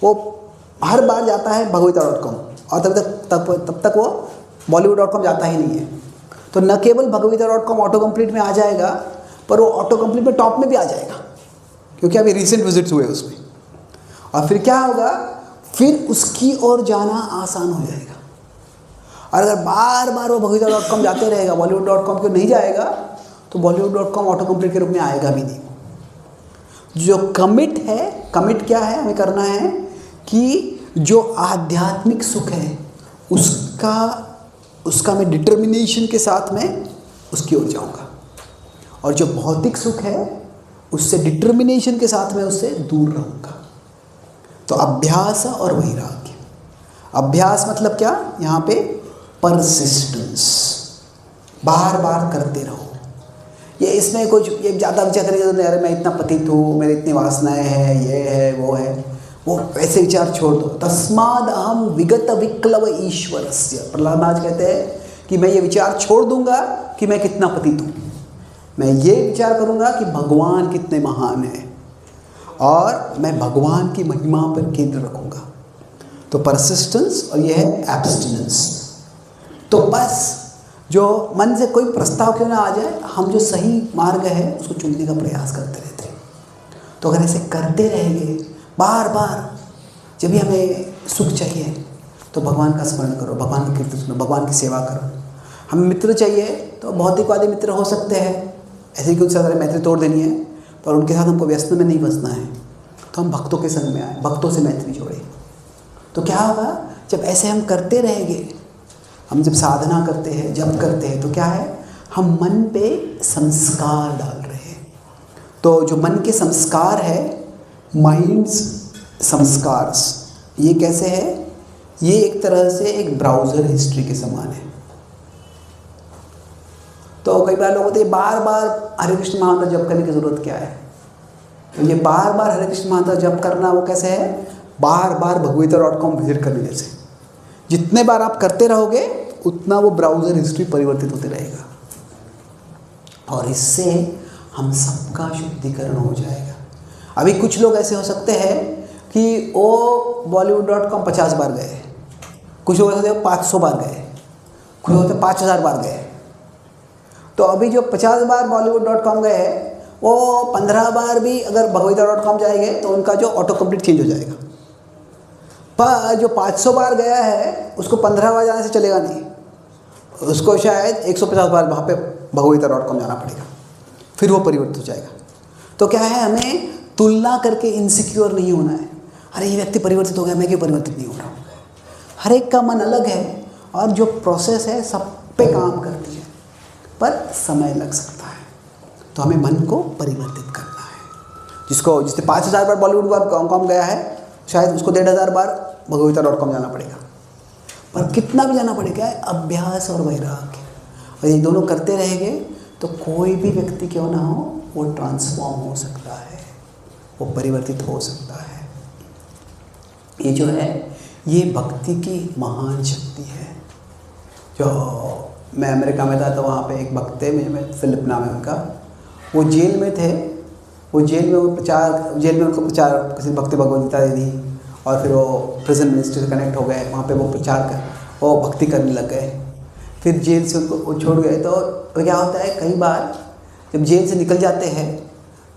वो हर बार जाता है bhagwadgita.com और तब तक वो bollywood.com जाता ही नहीं है, तो न केवल bhagwadgita.com ऑटो कंप्लीट में आ जाएगा, पर वो ऑटो कंप्लीट में टॉप में भी आ जाएगा, क्योंकि अभी रिसेंट विजिट्स हुए उसमें। और फिर क्या होगा, फिर उसकी ओर जाना आसान हो जाएगा। और अगर बार बार वो bhagwadgita.com जाते रहेगा, bollywood.com को नहीं जाएगा, तो bollywood.com ऑटो कंप्लीट के रूप में आएगा भी नहीं। जो कमिट है, कमिट क्या है, हमें करना है कि जो आध्यात्मिक सुख है उसका मैं डिटर्मिनेशन के साथ में उसकी ओर जाऊंगा, और जो भौतिक सुख है उससे डिटर्मिनेशन के साथ में उससे दूर रहूँगा। तो अभ्यास और वैराग्य। अभ्यास मतलब क्या, यहाँ पे परसिस्टेंस, बार बार करते रहो। ये इसमें कुछ ये ज़्यादा विचार करेंगे, अरे मैं इतना पतित हूँ, मेरे इतनी वासनाएं हैं, ये है वो है, वो वैसे विचार छोड़ दो। तस्माद अहम विगत विक्लव ईश्वरस्य। प्रहलाद महाराज कहते हैं कि मैं ये विचार छोड़ दूंगा कि मैं कितना पतित हूँ, मैं ये विचार करूँगा कि भगवान कितने महान हैं, और मैं भगवान की महिमा पर केंद्र रखूँगा। तो परसिस्टेंस, और ये है एब्स्टिनेंस। तो बस जो मन से कोई प्रस्ताव क्यों ना आ जाए, हम जो सही मार्ग है उसको चुनने का प्रयास करते रहते हैं। तो अगर ऐसे करते रहेंगे बार बार, जब भी हमें सुख चाहिए तो भगवान का स्मरण करो, भगवान की कीर्तन सुनो, भगवान की सेवा करो। हमें मित्र चाहिए तो भौतिकवादी मित्र हो सकते हैं, ऐसे कि उनसे अगर मैत्री तोड़ देनी है, पर उनके साथ हमको व्यसन में नहीं फंसना है, तो हम भक्तों के संग में आए, भक्तों से मैत्री जोड़े। तो क्या होगा, जब ऐसे हम करते रहेंगे, हम जब साधना करते हैं, जप करते हैं, तो क्या है, हम मन पे संस्कार डाल रहे हैं। तो जो मन के संस्कार है, माइंड्स संस्कार्स, ये कैसे है, ये एक तरह से एक ब्राउज़र हिस्ट्री के समान है। तो कई बार लोग होते हैं बार बार हरे कृष्ण महामंत्र जप करने की ज़रूरत क्या है। तो ये बार बार हरे कृष्ण महामंत्र जप करना वो कैसे है, बार बार bhagwadgita.com विजिट करने जैसे। जितने बार आप करते रहोगे उतना वो ब्राउज़र हिस्ट्री परिवर्तित होते रहेगा, और इससे हम सबका शुद्धिकरण हो जाएगा। अभी कुछ लोग ऐसे हो सकते हैं कि वो bollywood.com 50 बार गए, कुछ लोग ऐसे 500 बार गए, कुछ होते 5000 बार गए। तो अभी जो 50 बार bollywood.com गए वो 15 बार भी अगर bhagwadgita.com जाएंगे तो उनका जो ऑटो कंप्लीट चेंज हो जाएगा। पर जो 500 बार गया है उसको 15 बार जाने से चलेगा नहीं, उसको शायद 150 बार वहाँ पे bhagwadgita.com जाना पड़ेगा, फिर वो परिवर्तित हो जाएगा। तो क्या है, हमें तुलना करके इनसिक्योर नहीं होना है। अरे ये व्यक्ति परिवर्तित हो गया, मैं क्यों परिवर्तित नहीं हो रहा हूँ। हर एक का मन अलग है और जो प्रोसेस है सब पे काम करती है, पर समय लग सकता है। तो हमें मन को परिवर्तित करना है। जिसने 5000 बार Bollywood.com गया है, शायद उसको 1500 बार Bhagavath.com जाना पड़ेगा, पर कितना भी जाना पड़ेगा है अभ्यास और वैराग्य। और ये दोनों करते रहेंगे तो कोई भी व्यक्ति क्यों ना हो वो ट्रांसफॉर्म हो सकता है, वो परिवर्तित हो सकता है। ये जो है ये भक्ति की महान शक्ति है। जो मैं अमेरिका में था तो वहाँ पे एक भक्त थे, मैं फिलिप नाम है उनका, वो जेल में थे। वो जेल में उनको प्रचार किसी भक्ति भगवद गीता दे दी और फिर वो प्रिजन मिनिस्ट्री से कनेक्ट हो गए। वहाँ पे वो प्रचार कर वो भक्ति करने लग गए। फिर जेल से उनको वो छोड़ गए। तो क्या होता है, कई बार जब जेल से निकल जाते हैं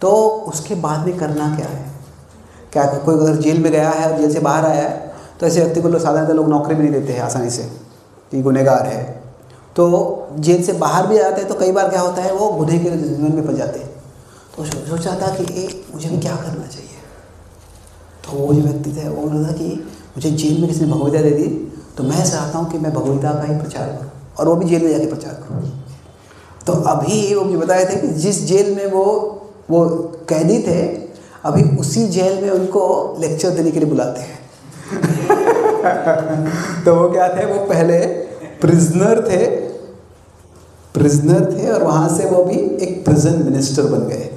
तो उसके बाद में करना क्या है, क्या कोई अगर जेल में गया है और जेल से बाहर आया है तो ऐसे व्यक्ति को साधारणतः लोग नौकरी भी नहीं देते हैं आसानी से कि गुनहगार है। तो जेल से बाहर भी आते हैं तो कई बार क्या होता है वो गुनह के जीवन में फंस जाते हैं। तो सोचा था कि मुझे भी क्या करना चाहिए। तो वो जो व्यक्ति थे वो बोला था कि मुझे जेल में किसी ने भगवद गीता दे दी तो मैं चाहता हूँ कि मैं भगवद गीता का ही प्रचार करूँ और वो भी जेल में जाके प्रचार करूँ। तो अभी वो मुझे बताए थे कि जिस जेल में वो कैदी थे अभी उसी जेल में उनको लेक्चर देने के लिए बुलाते हैं। तो वो क्या थे, वो पहले प्रिजनर थे और वहाँ से वो भी एक प्रिजन मिनिस्टर बन गए।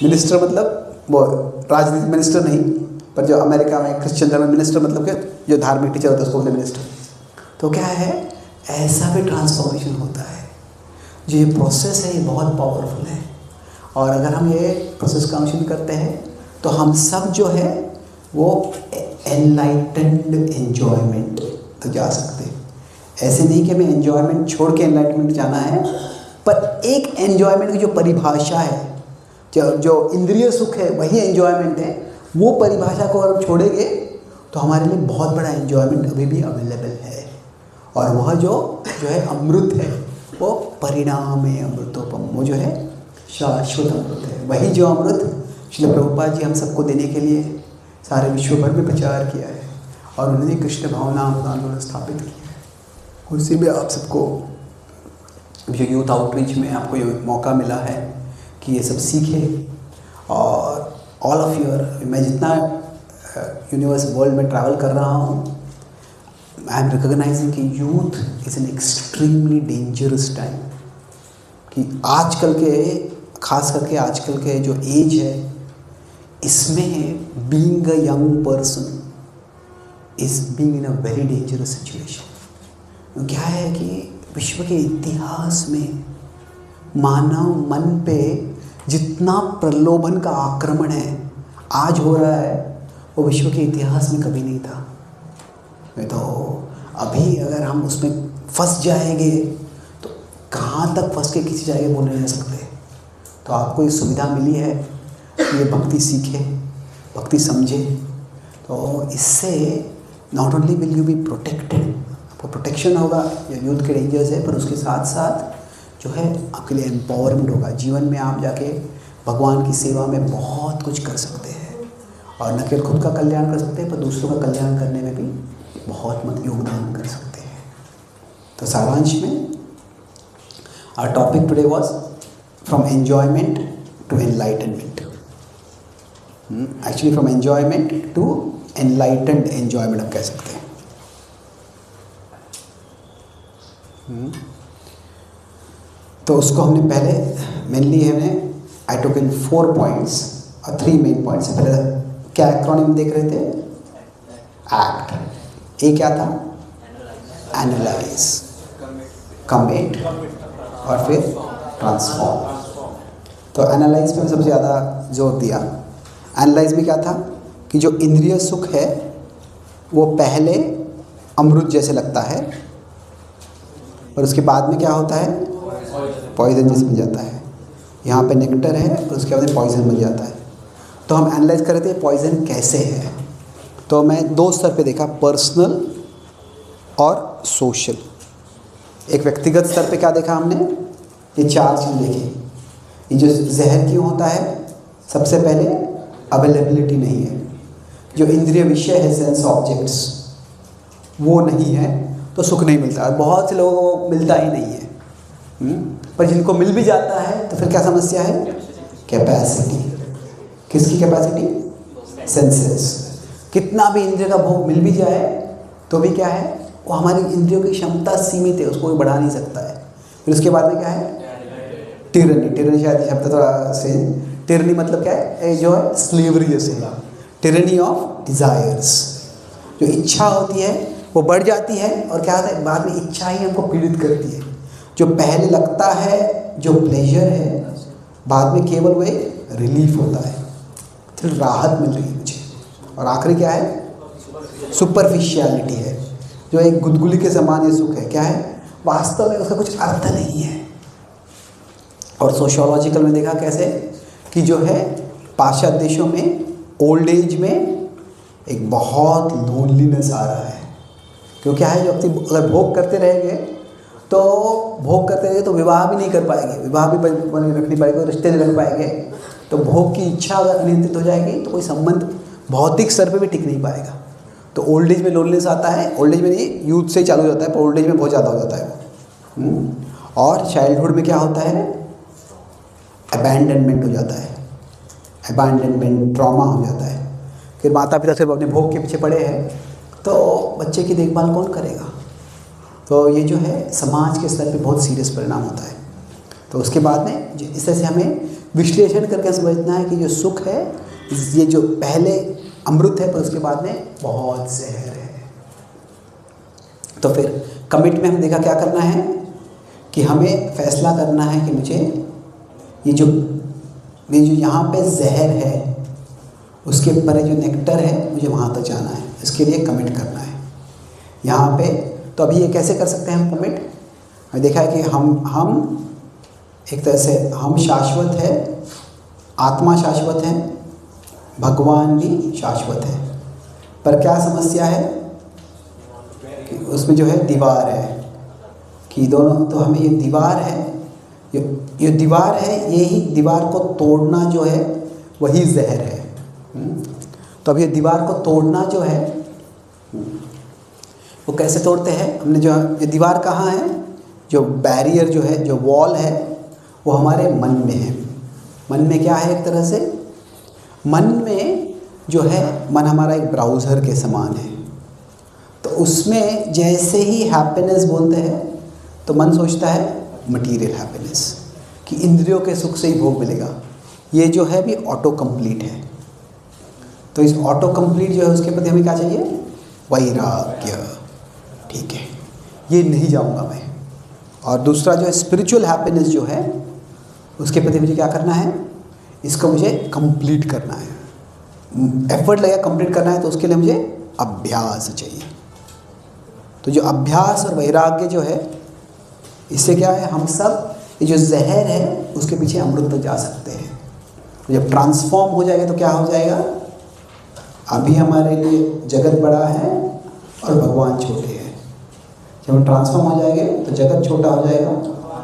मिनिस्टर मतलब वो राजनीतिक मिनिस्टर नहीं, पर जो अमेरिका में क्रिश्चियन धर्म मिनिस्टर मतलब कि जो धार्मिक टीचर होता है उसको बोलते मिनिस्टर। तो क्या है, ऐसा भी ट्रांसफॉर्मेशन होता है। जो ये प्रोसेस है ये बहुत पावरफुल है और अगर हम ये प्रोसेस काउंसिल करते हैं तो हम सब जो है वो एनलाइटेंड एन्जॉयमेंट तो जा सकते हैं। ऐसे नहीं कि हमें एन्जॉयमेंट छोड़ के एनलाइटमेंट जाना है, पर एक एन्जॉयमेंट की जो परिभाषा है, जो इंद्रिय सुख है वही एन्जॉयमेंट है। वो परिभाषा को अगर हम छोड़ेंगे तो हमारे लिए बहुत बड़ा एन्जॉयमेंट अभी भी अवेलेबल है। और वह जो है अमृत है, वो परिणाम है अमृतोपम, वो जो है शाश्वत अमृत है। वही जो अमृत श्रील प्रभुपाद जी हम सबको देने के लिए सारे विश्व भर में प्रचार किया है और उन्होंने कृष्ण भावना आंदोलन स्थापित किया है। उसी में आप सबको जो यूथ आउटरीच में आपको ये मौका मिला है कि ये सब सीखें। और ऑल ऑफ मैं जितना यूनिवर्स वर्ल्ड में ट्रैवल कर रहा हूँ, आई एम रिकॉग्नाइजिंग कि youth is an extremely dangerous time. कि आजकल के खास करके आजकल के जो एज है इसमें being a young person is being in a very dangerous situation. क्या है कि विश्व के इतिहास में मानव मन पे जितना प्रलोभन का आक्रमण है आज हो रहा है वो विश्व के इतिहास में कभी नहीं था। तो अभी अगर हम उसमें फंस जाएंगे तो कहाँ तक फंस के किसी जगह बोल नहीं सकते। तो आपको ये सुविधा मिली है कि ये भक्ति सीखे, भक्ति समझे, तो इससे not only will you be protected, आपको प्रोटेक्शन होगा जो यूथ के डेंजर्स है, पर उसके साथ साथ जो है आपके लिए एम्पावरमेंट होगा। जीवन में आप जाके भगवान की सेवा में बहुत कुछ कर सकते हैं और न केवल खुद का कल्याण कर सकते हैं पर दूसरों का कल्याण करने में भी बहुत योगदान कर सकते हैं। तो सारांश में our topic today was from enjoyment to enlightenment. Actually from enjoyment to enlightened enjoyment आप कह सकते हैं। तो उसको हमने पहले मेनली हमने आई टुक इन 4 पॉइंट्स और 3 मेन पॉइंट्स। पहले क्या एक्रोनिम देख रहे थे, एक्ट, ये क्या था, एनालाइज, कमिट और फिर ट्रांसफॉर्म। तो एनालाइज में सबसे ज़्यादा जोर दिया। एनालाइज में क्या था कि जो इंद्रिय सुख है वो पहले अमृत जैसे लगता है और उसके बाद में क्या होता है, पॉइजन जैसे बन जाता है। यहाँ पे नेक्टर है और उसके बाद में पॉइजन बन जाता है। तो हम एनालाइज कर रहे थे पॉइजन कैसे है। तो मैं 2 स्तर पे देखा, पर्सनल और सोशल। एक व्यक्तिगत स्तर पे क्या देखा हमने, ये 4 चीज़ देखी। ये जो जहर क्यों होता है, सबसे पहले अवेलेबिलिटी नहीं है। जो इंद्रिय विषय है, सेंस ऑब्जेक्ट्स, वो नहीं है तो सुख नहीं मिलता। और बहुत से लोगों को मिलता ही नहीं है। पर जिनको मिल भी जाता है तो फिर क्या समस्या है? कैपेसिटी। किसकी कैपेसिटी? सेंसेस। कितना भी इंद्रिय का भोग मिल भी जाए तो भी क्या है, वो हमारी इंद्रियों की क्षमता सीमित है, उसको कोई बढ़ा नहीं सकता है। फिर उसके बाद में क्या है? टिरनी। टिरनी शायद शब्द थोड़ा से, टिरनी मतलब क्या है? जो है स्लेवरी जैसे है, टिरनी ऑफ डिजायर्स। जो इच्छा होती है वो बढ़ जाती है और क्या होता है, बाद में इच्छा ही हमको पीड़ित करती है। जो पहले लगता है जो प्लेजर है, बाद में केवल वो एक रिलीफ होता है, फिर राहत मिल रही है मुझे। और आखिरी क्या है? सुपरफिशियलिटी है, जो एक गुदगुली के समान ये सुख है। क्या है? वास्तव में उसका कुछ अर्थ नहीं है। और सोशियोलॉजिकल में देखा कैसे कि जो है पाश्चात्य देशों में ओल्ड एज में एक बहुत लोनलीनेस आ रहा है। क्योंकि क्या है, जो अपनी अगर भोग करते रहेंगे तो भोग करते रहेंगे तो विवाह भी नहीं कर पाएंगे, विवाह भी रख नहीं पाएंगे, रिश्ते नहीं रख पाएंगे। तो भोग की इच्छा अगर अनियंत्रित हो जाएगी तो कोई संबंध भौतिक स्तर पे भी टिक नहीं पाएगा। तो ओल्ड एज में लोनलीनेस आता है। ओल्ड एज में नहीं, यूथ से ही चालू हो जाता है, पर ओल्ड एज में बहुत ज़्यादा हो जाता है। और चाइल्डहुड में क्या होता है? अबैंडनमेंट हो जाता है, अबैंडनमेंट ट्रॉमा हो जाता है। फिर माता पिता सिर्फ अपने भोग के पीछे पड़े हैं तो बच्चे की देखभाल कौन करेगा? तो ये जो है समाज के स्तर पे बहुत सीरियस परिणाम होता है। तो उसके बाद में इस तरह से हमें विश्लेषण करके समझना है कि जो सुख है ये जो पहले अमृत है, पर उसके बाद में बहुत जहर है। तो फिर कमिट में हम देखा क्या करना है कि हमें फैसला करना है कि मुझे ये जो यहाँ पे जहर है उसके ऊपर जो नेक्टर है मुझे वहाँ तक जाना है, इसके लिए कमिट करना है यहाँ पे। तो अभी ये कैसे कर सकते हैं हम कमिट? हमने देखा है कि हम एक तरह से हम शाश्वत है, आत्मा शाश्वत है, भगवान भी शाश्वत है। पर क्या समस्या है कि उसमें जो है दीवार है कि दोनों, तो हमें ये दीवार है, ये दीवार है, यही दीवार को तोड़ना जो है वही जहर है। तो अब ये दीवार को तोड़ना जो है वो कैसे तोड़ते हैं? हमने जो ये दीवार कहाँ है, जो बैरियर जो है, जो वॉल है, वो हमारे मन में है। मन में क्या है? एक तरह से मन में जो है, मन हमारा एक ब्राउज़र के समान है। तो उसमें जैसे ही हैप्पीनेस बोलते हैं तो मन सोचता है मटीरियल हैप्पीनेस, कि इंद्रियों के सुख से ही भोग मिलेगा। ये जो है भी ऑटो कंप्लीट है। तो इस ऑटो कंप्लीट जो है उसके प्रति हमें क्या चाहिए? वैराग्य। ठीक है, ये नहीं जाऊंगा मैं। और दूसरा जो है स्पिरिचुअल हैप्पीनेस जो है उसके प्रति मुझे क्या करना है? इसको मुझे कंप्लीट करना है, एफर्ट लगेगा कंप्लीट करना है। तो उसके लिए मुझे अभ्यास चाहिए। तो जो अभ्यास और वैराग्य जो है, इससे क्या है, हम सब ये जो जहर है उसके पीछे अमृत तक जा सकते हैं। तो जब ट्रांसफॉर्म हो जाएगा तो क्या हो जाएगा? अभी हमारे लिए जगत बड़ा है और भगवान छोटे हैं। जब हम ट्रांसफॉर्म हो जाएंगे तो जगत छोटा हो जाएगा,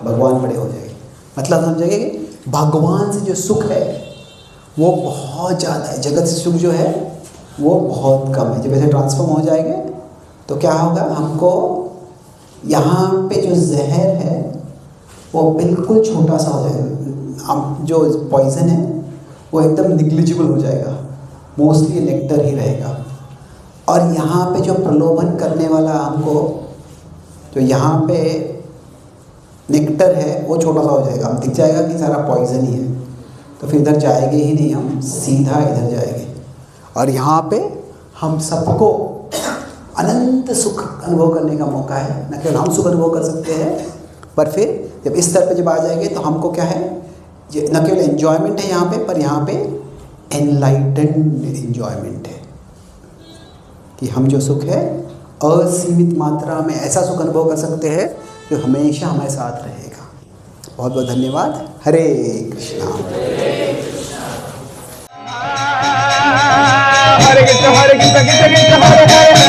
भगवान बड़े हो जाएंगे। मतलब समझेंगे कि भगवान से जो सुख है वो बहुत ज़्यादा है, जगत से सुख जो है वो बहुत कम है। जब ऐसे ट्रांसफॉर्म हो जाएंगे तो क्या होगा? हमको यहाँ पे जो जहर है वो बिल्कुल छोटा सा हो जाएगा। हम जो पॉइजन है वो एकदम निग्लिजिबल हो जाएगा, मोस्टली नेक्टर ही रहेगा। और यहाँ पे जो प्रलोभन करने वाला हमको, जो यहाँ पे नेक्टर है वो छोटा सा हो जाएगा। हम दिख जाएगा कि सारा पॉइजन ही है, तो फिर इधर जाएंगे ही नहीं, हम सीधा इधर जाएंगे। और यहाँ पे हम सबको अनंत सुख अनुभव करने का मौका है। न केवल हम सुख अनुभव कर सकते हैं, पर फिर जब इस स्तर पे जब आ जाएंगे तो हमको क्या है, न केवल एन्जॉयमेंट है यहाँ पे, पर यहाँ पे एनलाइटेंड एन्जॉयमेंट है कि हम जो सुख है असीमित मात्रा में ऐसा सुख अनुभव कर सकते हैं जो हमेशा हमारे साथ रहेगा। बहुत बहुत धन्यवाद। हरे कृष्णा। हरे कृष्ण हरे कृष्ण कृष्ण कृष्ण हरे हरे।